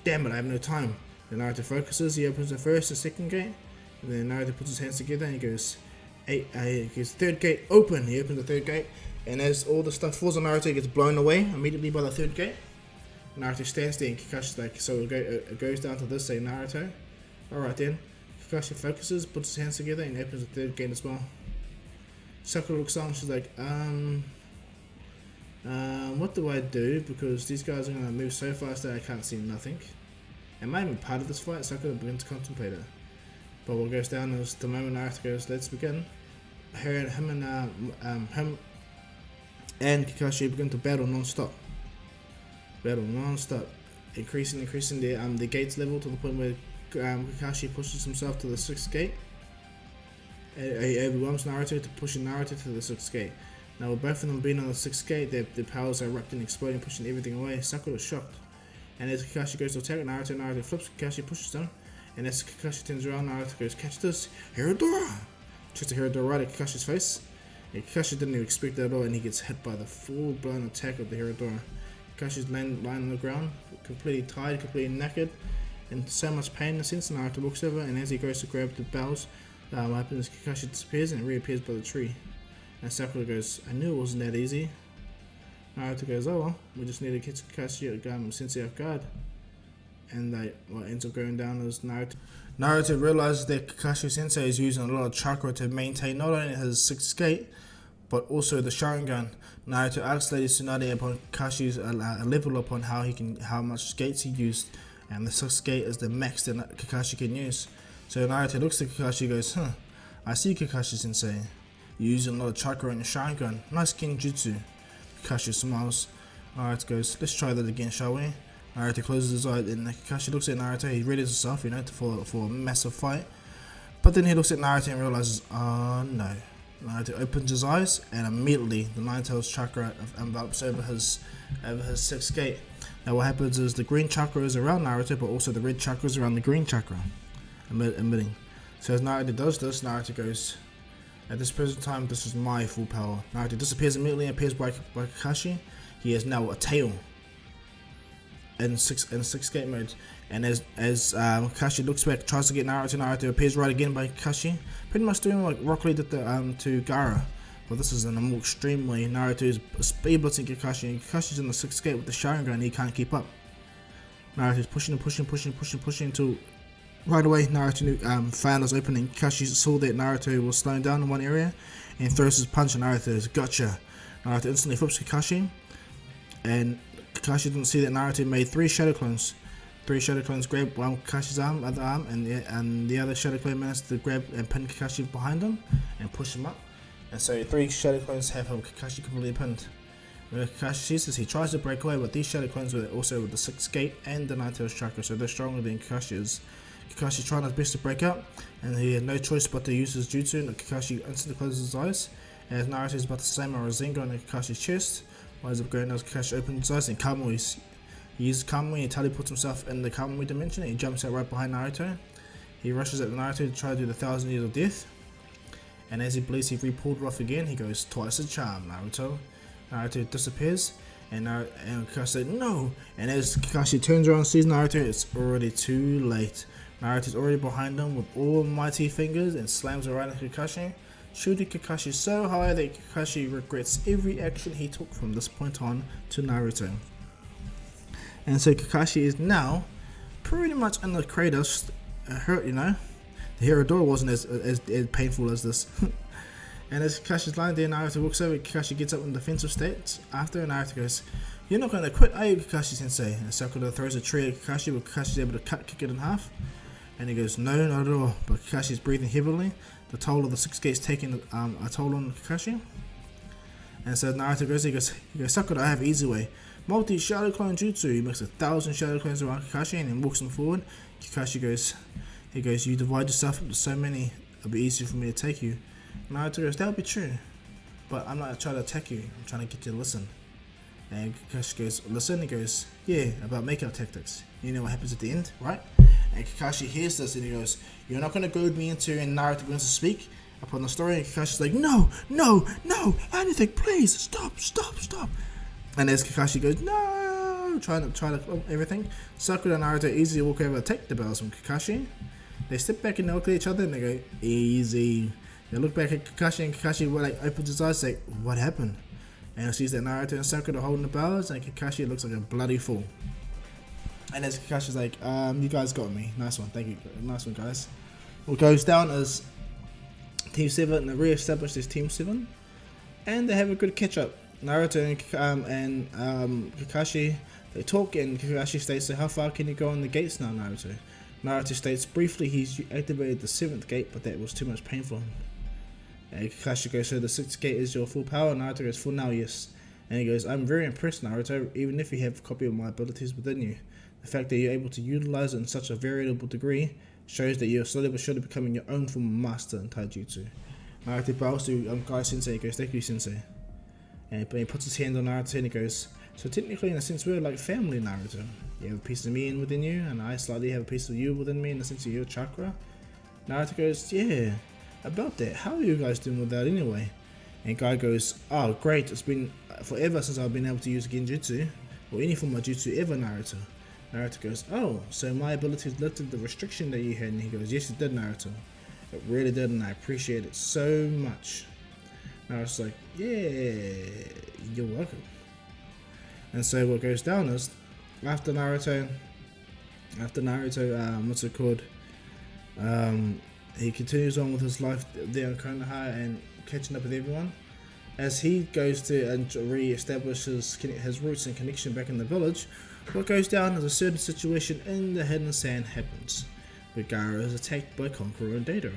S1: damn it, I have no time. Then Naruto focuses, he opens the 1st and 2nd gate, and then Naruto puts his hands together and he goes, 3rd gate open. He opens the 3rd gate, and as all the stuff falls on Naruto, he gets blown away immediately by the 3rd gate. Naruto stands there and Kakashi's like, so it goes down to this, say Naruto. Alright then. Kakashi focuses, puts his hands together and opens the 3rd gate as well. Sakura looks on, she's like, what do I do? Because these guys are going to move so fast that I can't see nothing. Am I even part of this fight? Sakura begins to contemplate it. But what goes down is the moment Naruto goes, let's begin. Him and Kakashi begin to battle non-stop. Increasing the gates level to the point where Kakashi pushes himself to the 6th gate. He overwhelms Naruto to pushing Naruto to the 6th gate. Now with both of them being on the 6th gate, their powers are erupting, exploding, pushing everything away. Sakura is shocked. And as Kakashi goes to attack Naruto flips, Kakashi pushes him. And as Kakashi turns around, Naruto goes, catch this, Hiradora! Tries to Hiradora right at Kakashi's face. And Kakashi didn't even expect that at all, and he gets hit by the full-blown attack of the Hiradora. Kakashi's lying on the ground, completely tired, completely knackered, and so much pain in a sense. Naruto walks over, and as he goes to grab the bells, what happens is Kakashi disappears and it reappears by the tree. And Sakura goes, I knew it wasn't that easy. Naruto goes, oh well, we just need to catch Kakashi sensei off guard. And what ends up going down is Naruto realizes that Kakashi sensei is using a lot of chakra to maintain not only his 6th gate, but also the Sharingan. Naruto asks Lady Tsunade upon Kakashi's level upon how much gates he used, and the 6th gate is the max that Kakashi can use. So Naruto looks at Kakashi and goes, I see Kakashi Sensei. You're using a lot of chakra on your Sharingan. Nice genjutsu. Kakashi smiles. Naruto goes, let's try that again, shall we? Naruto closes his eyes and Kakashi looks at Naruto. He readies himself, you know, for a massive fight. But then he looks at Naruto and realizes, oh no. Naruto opens his eyes and immediately the Nine Tails chakra envelops over his 6th gate. Now what happens is the green chakra is around Naruto, but also the red chakra is around the green chakra, emitting. So as Naruto does this, Naruto goes, at this present time, this is my full power. Naruto disappears immediately and appears by Kakashi. He has now a tail in 6 gate mode. And as Kakashi looks back, tries to get Naruto appears right again by Kakashi. Pretty much doing like Rock Lee did to Gaara. But this is in a more extreme way. Naruto is speed blitzing Kakashi, and Kakashi's in the 6th gate with the Sharingan and he can't keep up. Naruto's pushing until right away Naruto found his opening. Kakashi saw that Naruto was slowing down in one area and throws his punch and Naruto's gotcha. Naruto instantly flips Kakashi, and Kakashi didn't see that Naruto made 3 shadow clones. 3 shadow clones grab one Kakashi's arm, other arm, and the other shadow clone managed to grab and pin Kakashi behind him and push him up. And so 3 shadow clones have him Kakashi completely pinned. When Kakashi sees this, he tries to break away, but these shadow clones were also with the 6th gate and the Nine Tails chakra, so they're stronger than Kakashi is. Kakashi trying his best to break out, and he had no choice but to use his jutsu, and Kakashi instantly closes his eyes. And as Naruto is about to slam a Rasengan on Kakashi's chest, winds up going as Kakashi opens his eyes, and he uses Kamui and teleports himself in the Kamui dimension, and he jumps out right behind Naruto. He rushes at Naruto to try to do the 1,000 years of death. And as he believes he re-pulled it off again, he goes, twice the charm, Naruto. Naruto disappears, and Kakashi said, no! And as Kakashi turns around and sees Naruto, it's already too late. Naruto's already behind him with almighty fingers and slams it right at Kakashi, shooting Kakashi so high that Kakashi regrets every action he took from this point on to Naruto. And so Kakashi is now pretty much in the crater, hurt, you know. The Hiradora wasn't as painful as this. And as Kakashi's lying there, Naruto walks over, Kakashi gets up in defensive state after, and Naruto goes, you're not going to quit, are you, Kakashi Sensei? And Sakura throws a tree at Kakashi, but Kakashi's able to kick it in half. And he goes, no, not at all. But Kakashi's breathing heavily. The toll of the 6 gates taking a toll on Kakashi. And so Naruto goes, he goes, Sakura, I have easy way. Multi shadow clone jutsu. He makes 1,000 shadow clones around Kakashi and then walks him forward. Kakashi goes, you divide yourself into so many, it'll be easier for me to take you. Naruto goes, that'll be true, but I'm not trying to attack you, I'm trying to get you to listen. And Kakashi goes, listen? He goes, yeah, about makeout tactics. You know what happens at the end, right? And Kakashi hears this and he goes, you're not going to goad me into, and Naruto begins to speak upon the story, and Kakashi's like, no, anything, please, stop. And as Kakashi goes, no, trying to everything, Sakura and Naruto easily walk over and take the bells from Kakashi. They step back and they look at each other and they go, easy. They look back at Kakashi and Kakashi opens his eyes and say, what happened? And he sees that Naruto and Sakura are holding the bells and Kakashi looks like a bloody fool. And as Kakashi's like, you guys got me. Nice one, thank you. Nice one, guys. What goes down is Team 7 and they re-establish this Team 7. And they have a good catch up. Naruto and Kakashi, they talk and Kakashi states, so how far can you go on the gates now, Naruto? Naruto states briefly he's activated the 7th gate, but that was too much pain for him. And Kakashi goes, so the 6th gate is your full power? Naruto goes, for now, yes. And he goes, I'm very impressed, Naruto, even if you have a copy of my abilities within you. The fact that you're able to utilize it in such a variable degree shows that you're slowly but surely becoming your own form of master in taijutsu. Naruto bows to Guy Sensei, he goes, thank you, Sensei. And he puts his hand on Naruto and he goes, so technically in a sense we're like family, Naruto. You have a piece of me within you and I slightly have a piece of you within me in the sense of your chakra. Naruto goes, yeah, about that, how are you guys doing with that anyway? And Guy goes, oh great, it's been forever since I've been able to use genjutsu or any form of jutsu ever, Naruto. Naruto goes, oh, so my abilities lifted the restriction that you had? And he goes, yes it did, Naruto. It really did and I appreciate it so much. Naruto's like, yeah, you're welcome. And so what goes down is, after Naruto, what's it called? He continues on with his life there in Konoha and catching up with everyone. As he goes to re-establish his roots and connection back in the village, what goes down is a certain situation in the Hidden Sand happens, where Gaara is attacked by Conqueror and Deidara.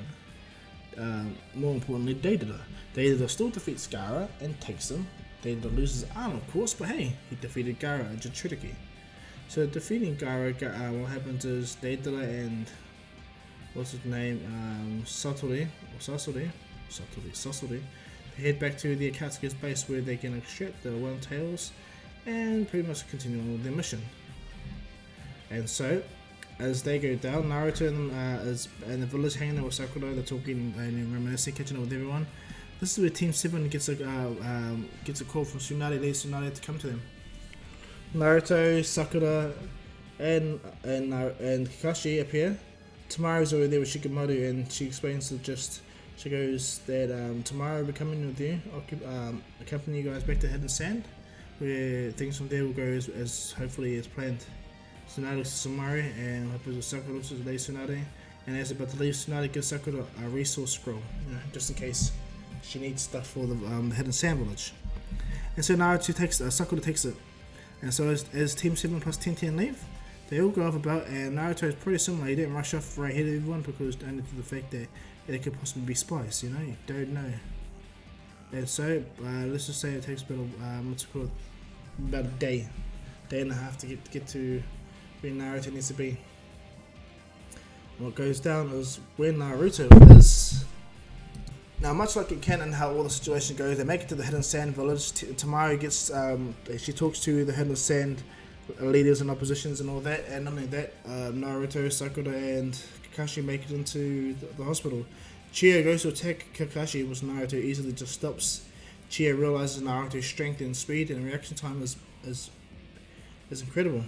S1: more importantly, Deidara. Deidara still defeats Gaara and takes him. Deidara loses his arm, of course, but hey, he defeated Gaara and Jinchuriki. So defeating Gaara, what happens is Deidara and what's his name, Sasori, they head back to the Akatsuki's base where they can extract the One Tails and pretty much continue on with their mission. And so, as they go down, Naruto is in the village hanging out with Sakura. They're talking and reminiscing, catching up with everyone. This is where Team 7 gets a call from Tsunade, Lady Tsunade, to come to them. Naruto, Sakura, and Kakashi appear. Tamara's already there with Shikamaru, and she explains the gist. She goes that Tamara will be coming with you, accompany you guys back to Hidden Sand, where things from there will go as hopefully as planned. Tsunade looks at Samaru, and happens with Sakura looks at Lady Tsunade, and as about to leave, Tsunade gives Sakura a resource scroll, just in case she needs stuff for the Hidden Sand village. And so Sakura takes it, and so as Team 7 plus 10 leave, they all go off about, and Naruto is pretty similar. He didn't rush off right ahead of everyone because only to the fact that it could possibly be spies, you don't know. And so let's just say it takes about about a day and a half to get to where Naruto needs to be. What goes down is where Naruto is. Now, much like in canon, how all the situation goes, they make it to the Hidden Sand village. Tamara gets, she talks to the Hidden Sand leaders and oppositions and all that, and not only that, Naruto, Sakura, and Kakashi make it into the hospital. Chie goes to attack Kakashi, which Naruto easily just stops. Chie realizes Naruto's strength and speed and reaction time is incredible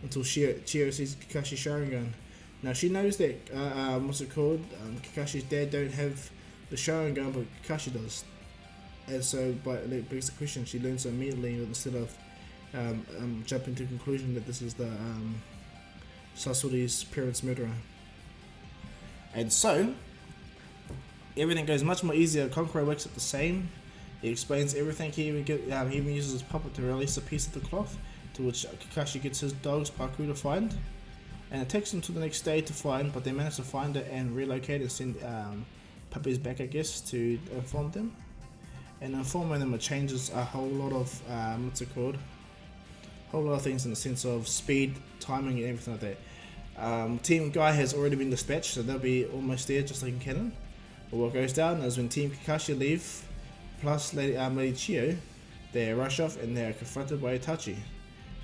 S1: until Chie sees Kakashi's Sharingan. Now she knows that Kakashi's dad don't have the Sharingan, but Kakashi does, and so but it begs the question. She learns immediately instead of jumping to the conclusion that this is the Sasori's parents' murderer. And so everything goes much more easier. Konkuro wakes up the same. He explains everything. He even uses his puppet to release a piece of the cloth, to which Kakashi gets his dog's Paku to find, and it takes them to the next day to find, but they manage to find it and relocate and send puppies back, I guess, to inform them. And informing them, it changes a whole lot of whole lot of things in the sense of speed, timing, and everything like that. Team Guy has already been dispatched, so they'll be almost there, just like in canon. But what goes down is when Team Kakashi leave, plus Lady Chio, they rush off and they are confronted by Itachi.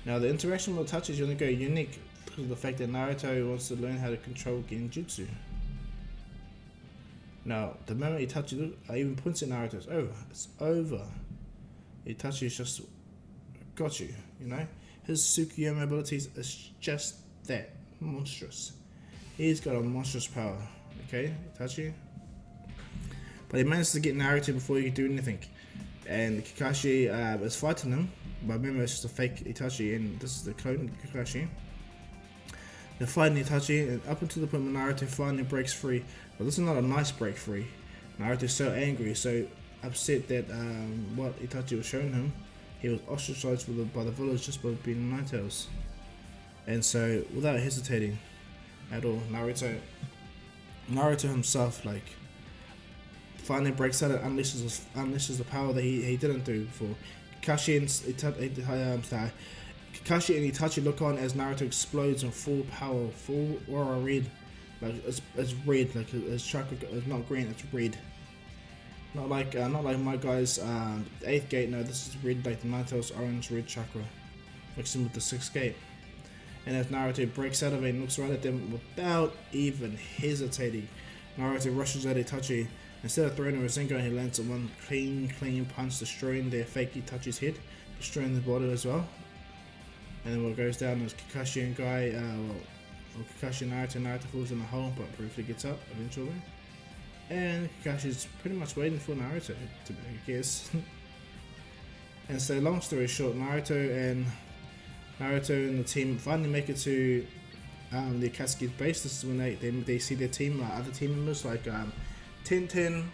S1: Now, the interaction with Itachi is going to go unique because of the fact that Naruto wants to learn how to control Genjutsu. Now, the moment Itachi even points at Naruto, it's over. It's over. Itachi's just got you, His Tsukuyomi abilities is just that, monstrous. He's got a monstrous power, okay, Itachi? But he managed to get Naruto before he could do anything. And Kakashi is fighting him, but remember it's just a fake Itachi, and this is the clone Kakashi. They're fighting Itachi, and up until the point where Naruto finally breaks free. But this is not a nice break free. Naruto's so angry, so upset that what Itachi was showing him, he was ostracized by the village just by being Nine Tails. And so, without hesitating at all, Naruto himself, finally breaks out and unleashes the power that he didn't do before. Kakashi and Itachi look on as Naruto explodes in full power, full aura red. It's red, his chakra is not green, it's red. Not like my guy's 8th gate. No, this is red, like the Nine Tails orange red chakra, mixing with the 6th gate. And as Naruto breaks out of it and looks right at them without even hesitating, Naruto rushes at Itachi. Instead of throwing a Rasengan, he lands one clean punch, destroying their fake Itachi's head, destroying the body as well. And then what goes down is Kakashi and Guy, Kakashi and Naruto falls in the hole, but briefly gets up eventually. And Kakashi's pretty much waiting for Naruto, I guess. And so, long story short, Naruto and the team finally make it to the Akatsuki's base. This is when they see their team, other team members like Tintin,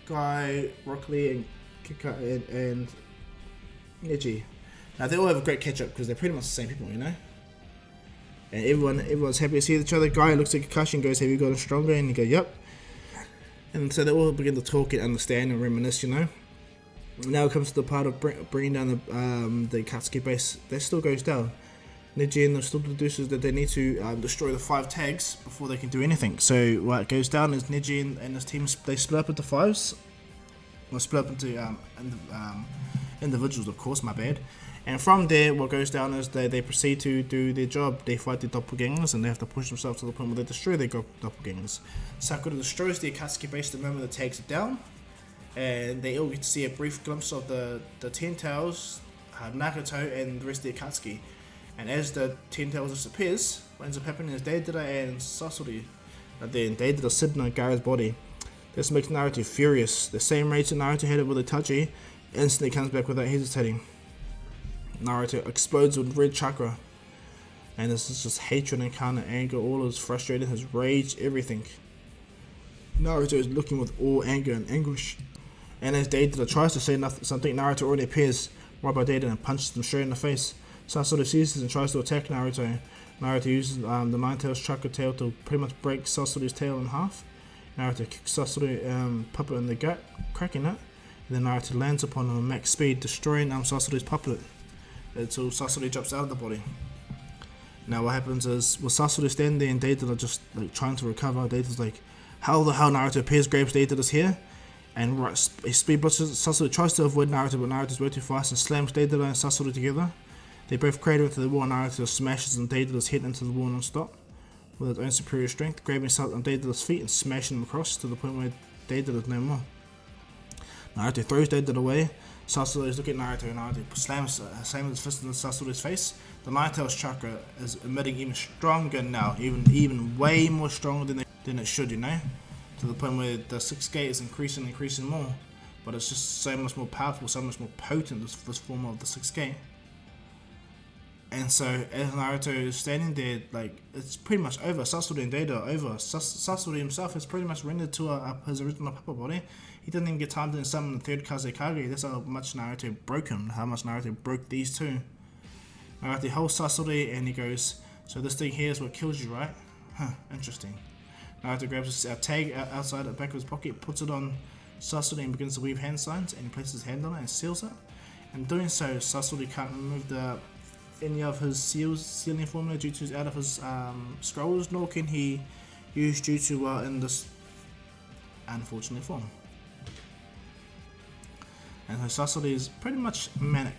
S1: Guy, Rock Lee, and Neji. Now they all have a great catch up because they're pretty much the same people, And everyone's happy to see each other. Guy looks at Kakashi and goes, "Have you gotten stronger?" And he goes, "Yep." And so they all begin to talk and understand and reminisce, Now it comes to the part of bringing down the Akatsuki base. That still goes down. Neji and them still deduces that they need to destroy the 5 tags before they can do anything. So what goes down is Neji and his team, they split up into 5s. Well, split up into individuals, of course, my bad. And from there, what goes down is they proceed to do their job. They fight the doppelgangers, and they have to push themselves to the point where they destroy their doppelgangers. Sakura destroys the Akatsuki base the moment the tags are down, and they all get to see a brief glimpse of the Ten Tails, Nagato, and the rest of the Akatsuki. And as the Ten Tails disappears, what ends up happening is Deidara and Sasori are there, and Deidara sitting on Gaara's body. This makes Naruto furious. The same rage that Naruto had it with Itachi instantly comes back without hesitating. Naruto explodes with red chakra, and this is just hatred and kind of anger, all his frustration, his rage, everything. Naruto is looking with all anger and anguish, and as Deidara tries to say something, Naruto already appears right by Deidara and punches him straight in the face. Sasori sees this and tries to attack Naruto. Naruto uses the Nine Tails chakra tail to pretty much break Sasori's tail in half. Naruto kicks Sasori puppet in the gut, cracking it, and then Naruto lands upon him at max speed, destroying Sasori's puppet until Sasori drops out of the body. Now what happens is, with Sasori standing there and Deidara just like trying to recover, Deidara's like, how the hell? Naruto appears, grabs Deidara's here, and he speed brushes. Sasori tries to avoid Naruto, but Naruto's way too fast and slams Deidara and Sasori together. They both crater into the wall, and Naruto smashes Deidara's head into the wall non-stop with his own superior strength, grabbing Deidara's feet and smashing him across to the point where Deidara is no more. Naruto throws Deidara away. Sasori is looking at Naruto, and Naruto slams his fist in Sasori's face. The Nine Tails chakra is emitting even stronger now, even way more stronger than it should, to the point where the 6th gate is increasing more, but it's just so much more powerful, so much more potent, this form of the 6th gate. And so as Naruto is standing there, like, it's pretty much over. Sasori and Deidara are over. Sasori himself is pretty much rendered to his original puppet body. He didn't even get time to summon the 3rd Kazekage. That's how much Naruto broke him, how much Naruto broke these two. Naruto holds Sasori and he goes, so this thing here is what kills you, right? Huh, interesting. Naruto grabs a tag outside the back of his pocket, puts it on Sasori and begins to weave hand signs, and he places his hand on it and seals it. In doing so, Sasori can't remove any of his sealing formula Jutsu's out of his scrolls, nor can he use Jutsu in this unfortunate form. And so Sasori is pretty much manic,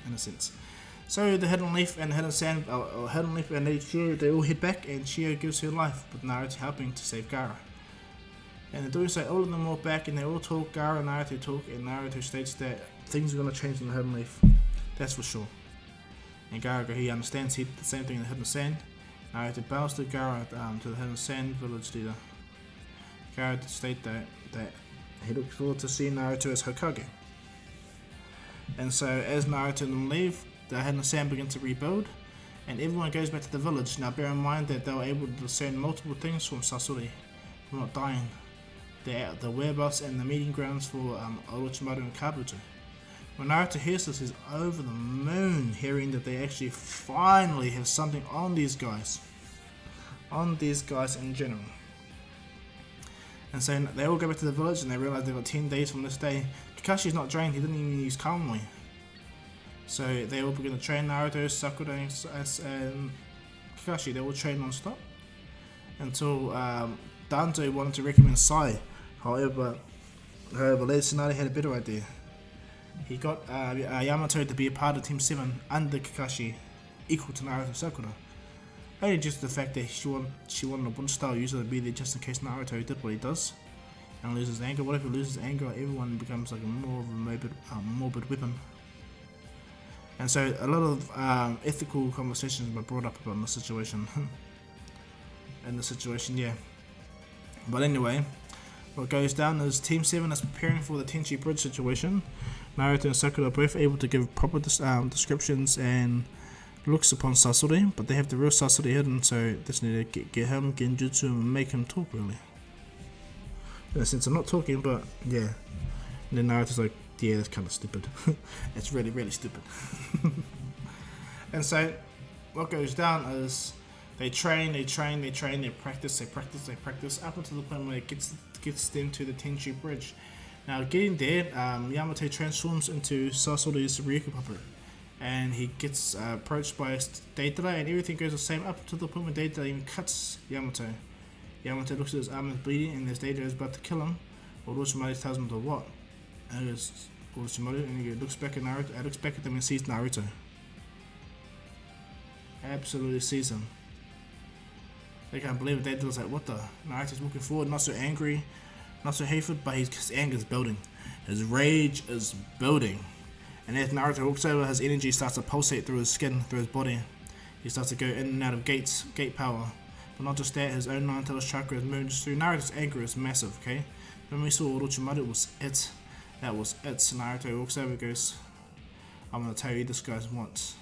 S1: in a sense. So the Hidden Leaf and the Hidden Sand, Hidden Leaf and Shio, they all head back, and Shio gives her life, with Naruto helping to save Gaara. And in doing so, all of them walk back, and they all talk. Gaara and Naruto talk, and Naruto states that things are going to change in the Hidden Leaf. That's for sure. And Gaara, he understands the same thing in the Hidden Sand. Naruto bows to Gaara, to the Hidden Sand village leader. Gaara states that he looks forward to seeing Naruto as Hokage. And so as Naruto and them leave, the Hidden Sand begins to rebuild, and everyone goes back to the village. Now bear in mind that they were able to discern multiple things from Sasori, from not dying. The whereabouts and the meeting grounds for Orochimaru and Kabuto. When Naruto hears this, he's over the moon, hearing that they actually finally have something on these guys. On these guys in general. And so they all go back to the village and they realize they've got 10 days from this day. Kakashi's not trained, he didn't even use Kalmoi. So they all begin to train. Naruto, Sakura and Kakashi, they all train non-stop. Until Danzo wanted to recommend Sai. However, Lady Tsunade had a better idea. He got Yamato to be a part of Team 7 under Kakashi, equal to Naruto and Sakura. Only just the fact that she wanted a bunch style user to be there just in case Naruto did what he does and loses anger. What if he loses anger? Everyone becomes like more of a morbid weapon. And so a lot of ethical conversations were brought up about the situation. Yeah. But anyway, what goes down is Team 7 is preparing for the Tenchi Bridge situation. Naruto and Sakura are both able to give proper descriptions and looks upon Sasori, but they have the real Sasori hidden, so they just need to get him, Genjutsu, and make him talk, really. In a sense, I'm not talking, but yeah. And then Naruto's like, yeah, that's kind of stupid. It's really, really stupid. And so, what goes down is They train, they practice, up until the point where it gets them to the Tenchi Bridge. Now, getting there, Yamato transforms into Sasori's Ryuko puppet, and he gets approached by Deidara, and everything goes the same up to the point where Deidara even cuts Yamato. Yamato looks at his arm is bleeding, and as Deidara is about to kill him, Orochimaru tells him to what? And he goes, Orochimaru, and he looks back at Naruto, looks back at them and sees Naruto. Absolutely sees him. They can't believe it. Deidara's like, what the? Naruto's walking forward, not so angry, not so hateful, but his anger is building. His rage is building. And as Naruto walks over, his energy starts to pulsate through his skin, through his body. He starts to go in and out of gate power. But not just that, his own nine-tails chakra is moving through. Naruto's anger is massive, okay? When we saw Orochimaru, it was it. That was it. Naruto walks over and goes, I'm gonna tell you this guy's once.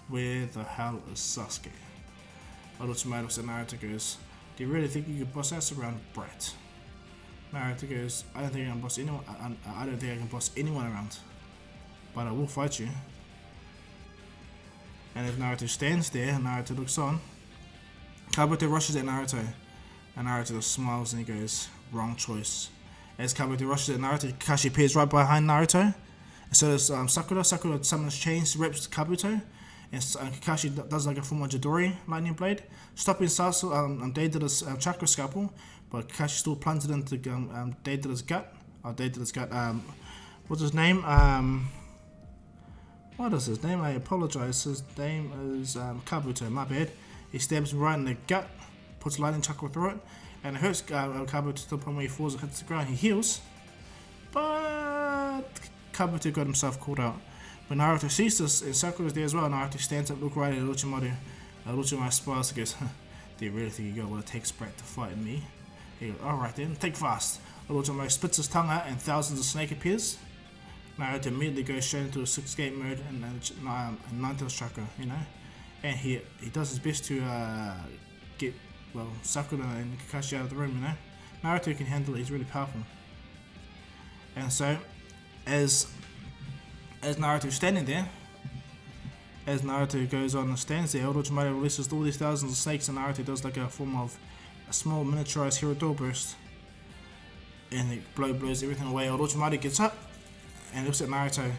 S1: Where the hell is Sasuke? Orochimaru looks at Naruto and goes, do you really think you could boss us around, brat? Naruto goes, I don't think I can boss anyone. I don't think I can boss anyone around. But I will fight you. And as Naruto stands there, Naruto looks on. Kabuto rushes at Naruto, and Naruto smiles and he goes, wrong choice. As Kabuto rushes at Naruto, Kakashi appears right behind Naruto. And so does Sakura. Sakura summons chains, rips Kabuto, and Kakashi does like a form of Jidori lightning blade, stopping Deidara's chakra scalpel, but Kakashi still plunges it into Deidara's gut. What's his name? What is his name? I apologize. His name is Kabuto, my bad. He stabs him right in the gut, puts lightning chakra through it, and it hurts Kabuto to the point where he falls and hits the ground. He heals, but Kabuto got himself caught out. When Naruto sees this, and Sakura's there as well, Naruto stands up, look right at Orochimaru. Orochimaru smiles and goes, do you really think you got what it takes, brat, to fight me? He goes, alright then, think fast. Orochimaru spits his tongue out and thousands of snake appears. Naruto immediately goes straight into a 6-gate mode and nine-tails chakra, you know? And he does his best to get, well, Sakura and Kakashi out of the room, you know? Naruto can handle it, he's really powerful. And so, as Naruto's standing there, as Naruto goes on and stands there, Orochimaru releases all these thousands of snakes and Naruto does like a form of a small miniaturized Hirodor burst. And it blows everything away. Orochimaru gets up and looks at Naruto.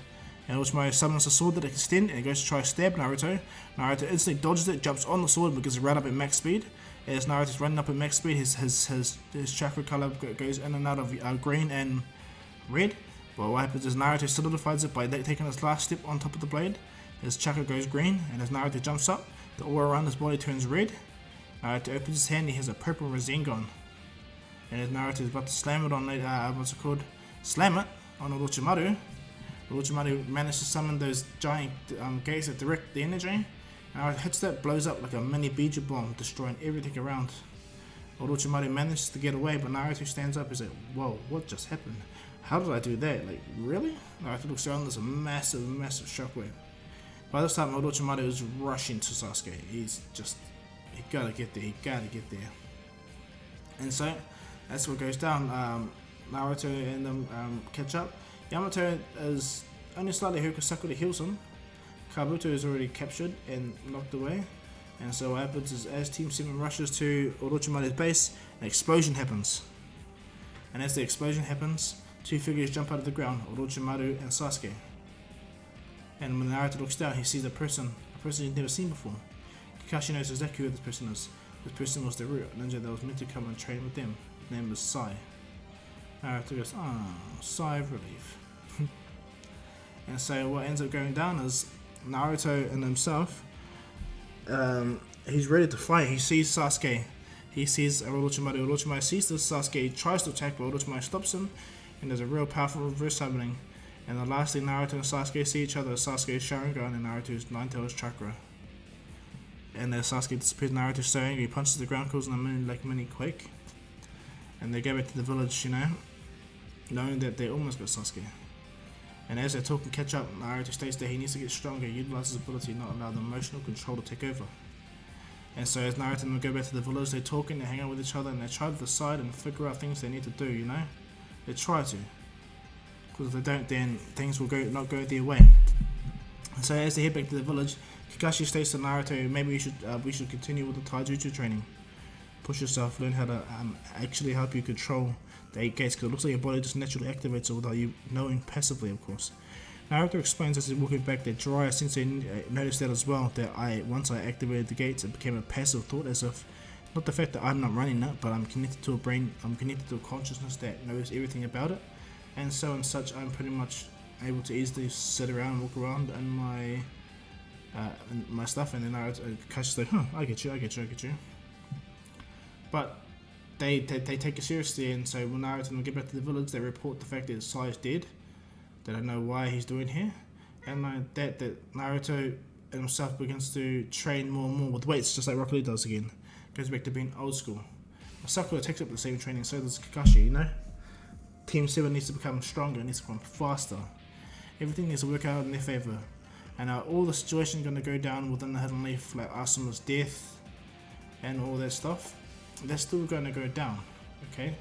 S1: And Orochimaru summons a sword that it can extend and he goes to try to stab Naruto. Naruto instantly dodges it, jumps on the sword because it ran up at max speed. As Naruto's running up at max speed, his chakra color goes in and out of green and red. But what happens is Naruto solidifies it by taking his last step on top of the blade. His chakra goes green, and as Naruto jumps up, the aura around his body turns red. Naruto opens his hand and he has a purple Rasengan. And as Naruto is about to slam it on Slam it on Orochimaru. Orochimaru manages to summon those giant gates that direct the energy. Naruto hits that, blows up like a mini Bija bomb, destroying everything around. Orochimaru manages to get away, but Naruto stands up and says, whoa, what just happened? How did I do that? Like, really? Naruto looks around, there's a massive shockwave. By this time, Orochimaru is rushing to Sasuke. He gotta get there. And so, that's what goes down. Naruto and them catch up. Yamato is only slightly hurt because Sakura heals him. Kabuto is already captured and knocked away. And so what happens is, as Team 7 rushes to Orochimaru's base, an explosion happens. And as the explosion happens, two figures jump out of the ground, Orochimaru and Sasuke. And when Naruto looks down, he sees a person he's never seen before. Kakashi knows exactly who this person is. This person was the real ninja that was meant to come and train with them. His name was Sai. Naruto goes, sigh of relief. And so what ends up going down is Naruto and himself, he's ready to fight. He sees Sasuke. He sees Orochimaru. Orochimaru sees this. Sasuke tries to attack, but Orochimaru stops him. And there's a real powerful reverse happening. And then lastly, Naruto and Sasuke see each other. Sasuke's Sharingan and Naruto's nine-tails chakra. And as Sasuke disappears, Naruto's so angry, he punches the ground, causing a mini quake. And they go back to the village, you know, knowing that they almost got Sasuke. And as they talk and catch up, Naruto states that he needs to get stronger, utilize his ability, not allow the emotional control to take over. And so as Naruto and them go back to the village, they talk and they hang out with each other and they try to decide and figure out things they need to do, you know? They try to. Because if they don't, then things will not go their way. So as they head back to the village, Kakashi states to Naruto, maybe we should continue with the taijutsu training. Push yourself, learn how to actually help you control the 8 gates, because it looks like your body just naturally activates it without you knowing passively, of course. Naruto explains as he's walking back that Jiraiya Sensei noticed that as well, that once I activated the gates, it became a passive thought, as if, not the fact that I'm not running it, but I'm connected to a brain, I'm connected to a consciousness that knows everything about it, and so and such, I'm pretty much able to easily sit around and walk around in my stuff, and then Kakashi's like, I get you. But they take it seriously, and so when Naruto get back to the village, they report the fact that Sai is dead. They don't know why he's doing here, and that Naruto himself begins to train more and more with weights, just like Rock Lee does again. Goes back to being old school. Sakura takes up the same training, so does Kakashi, you know? Team 7 needs to become stronger, needs to become faster. Everything needs to work out in their favour. And all the situations going to go down within the Hidden Leaf, like Asuma's death and all that stuff, they're still going to go down, okay?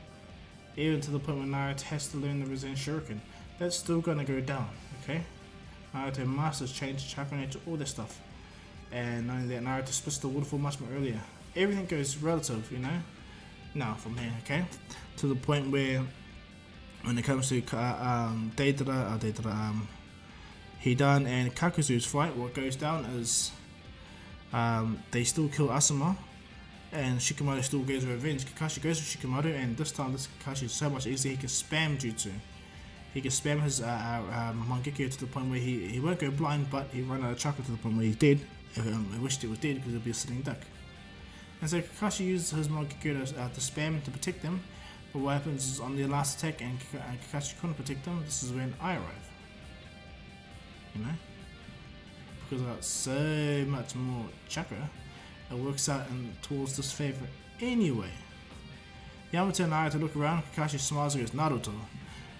S1: Even to the point where Naruto has to learn the Rasen Shuriken, that's still going to go down, okay? Naruto masters change chakra nature, all that stuff. And not only that, Naruto splits the waterfall much more earlier. Everything goes relative, you know? Now from here, okay? To the point where, when it comes to Hidan and Kakuzu's fight, what goes down is they still kill Asuma, and Shikamaru still gets revenge. Kakashi goes for Shikamaru, and this time this Kakashi is so much easier, he can spam jutsu. He can spam his Mangekyo to the point where he won't go blind, but he run out of chakra to the point where he's dead. I wished he was dead because he'd be a sitting duck. And so Kakashi uses his Mangekyo to spam to protect them, but what happens is on the last attack and Kakashi couldn't protect them, this is when I arrive. You know? Because I got so much more chakra, it works out towards this favour anyway. Yamato and Naruto look around, Kakashi smiles and goes, Naruto.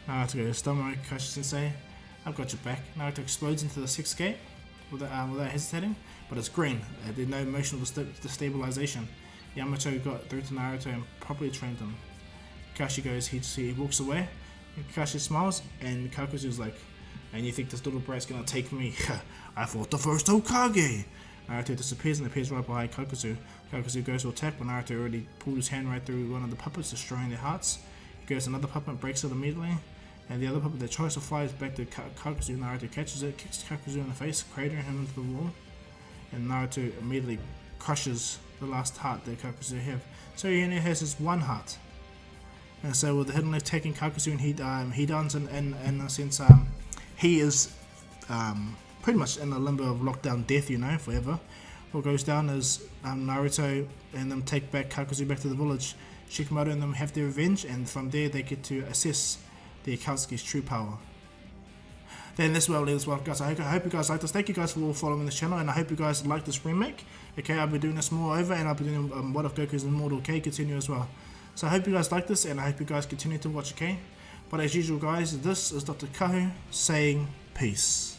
S1: Naruto goes, don't worry Kakashi sensei, I've got your back. Naruto explodes into the 6th gate without hesitating, but it's green, there's no emotional destabilization. Yamato got through to Naruto and properly trained him. Kakashi goes, he walks away, and Kakashi smiles, and Kakuzu's like, and you think this little brat's gonna take me? I fought the first Hokage! Naruto disappears and appears right behind Kakuzu. Kakuzu goes to attack, but Naruto already pulled his hand right through one of the puppets, destroying their hearts. He goes to another puppet, breaks it immediately, and the other puppet that tries to fly back to Kakuzu. Naruto catches it, kicks Kakuzu in the face, cratering him into the wall, and Naruto immediately crushes the last heart that Kakuzu have. So he only has his one heart. And so with the Hidden Leaf taking Kakuzu and Hidan's in a sense, he is pretty much in a limbo of lockdown death, you know, forever. What goes down is Naruto and them take back Kakuzu back to the village. Shikamaru and them have their revenge, and from there they get to assess the Akatsuki's true power. Then that's where I'll leave this one, guys. I hope you guys like this. Thank you guys for all following this channel, and I hope you guys like this remake. Okay, I'll be doing this more over, and I'll be doing What If Goku's Immortal, okay, continue as well. So I hope you guys like this, and I hope you guys continue to watch, okay? But as usual, guys, this is Dr. Kahu saying peace.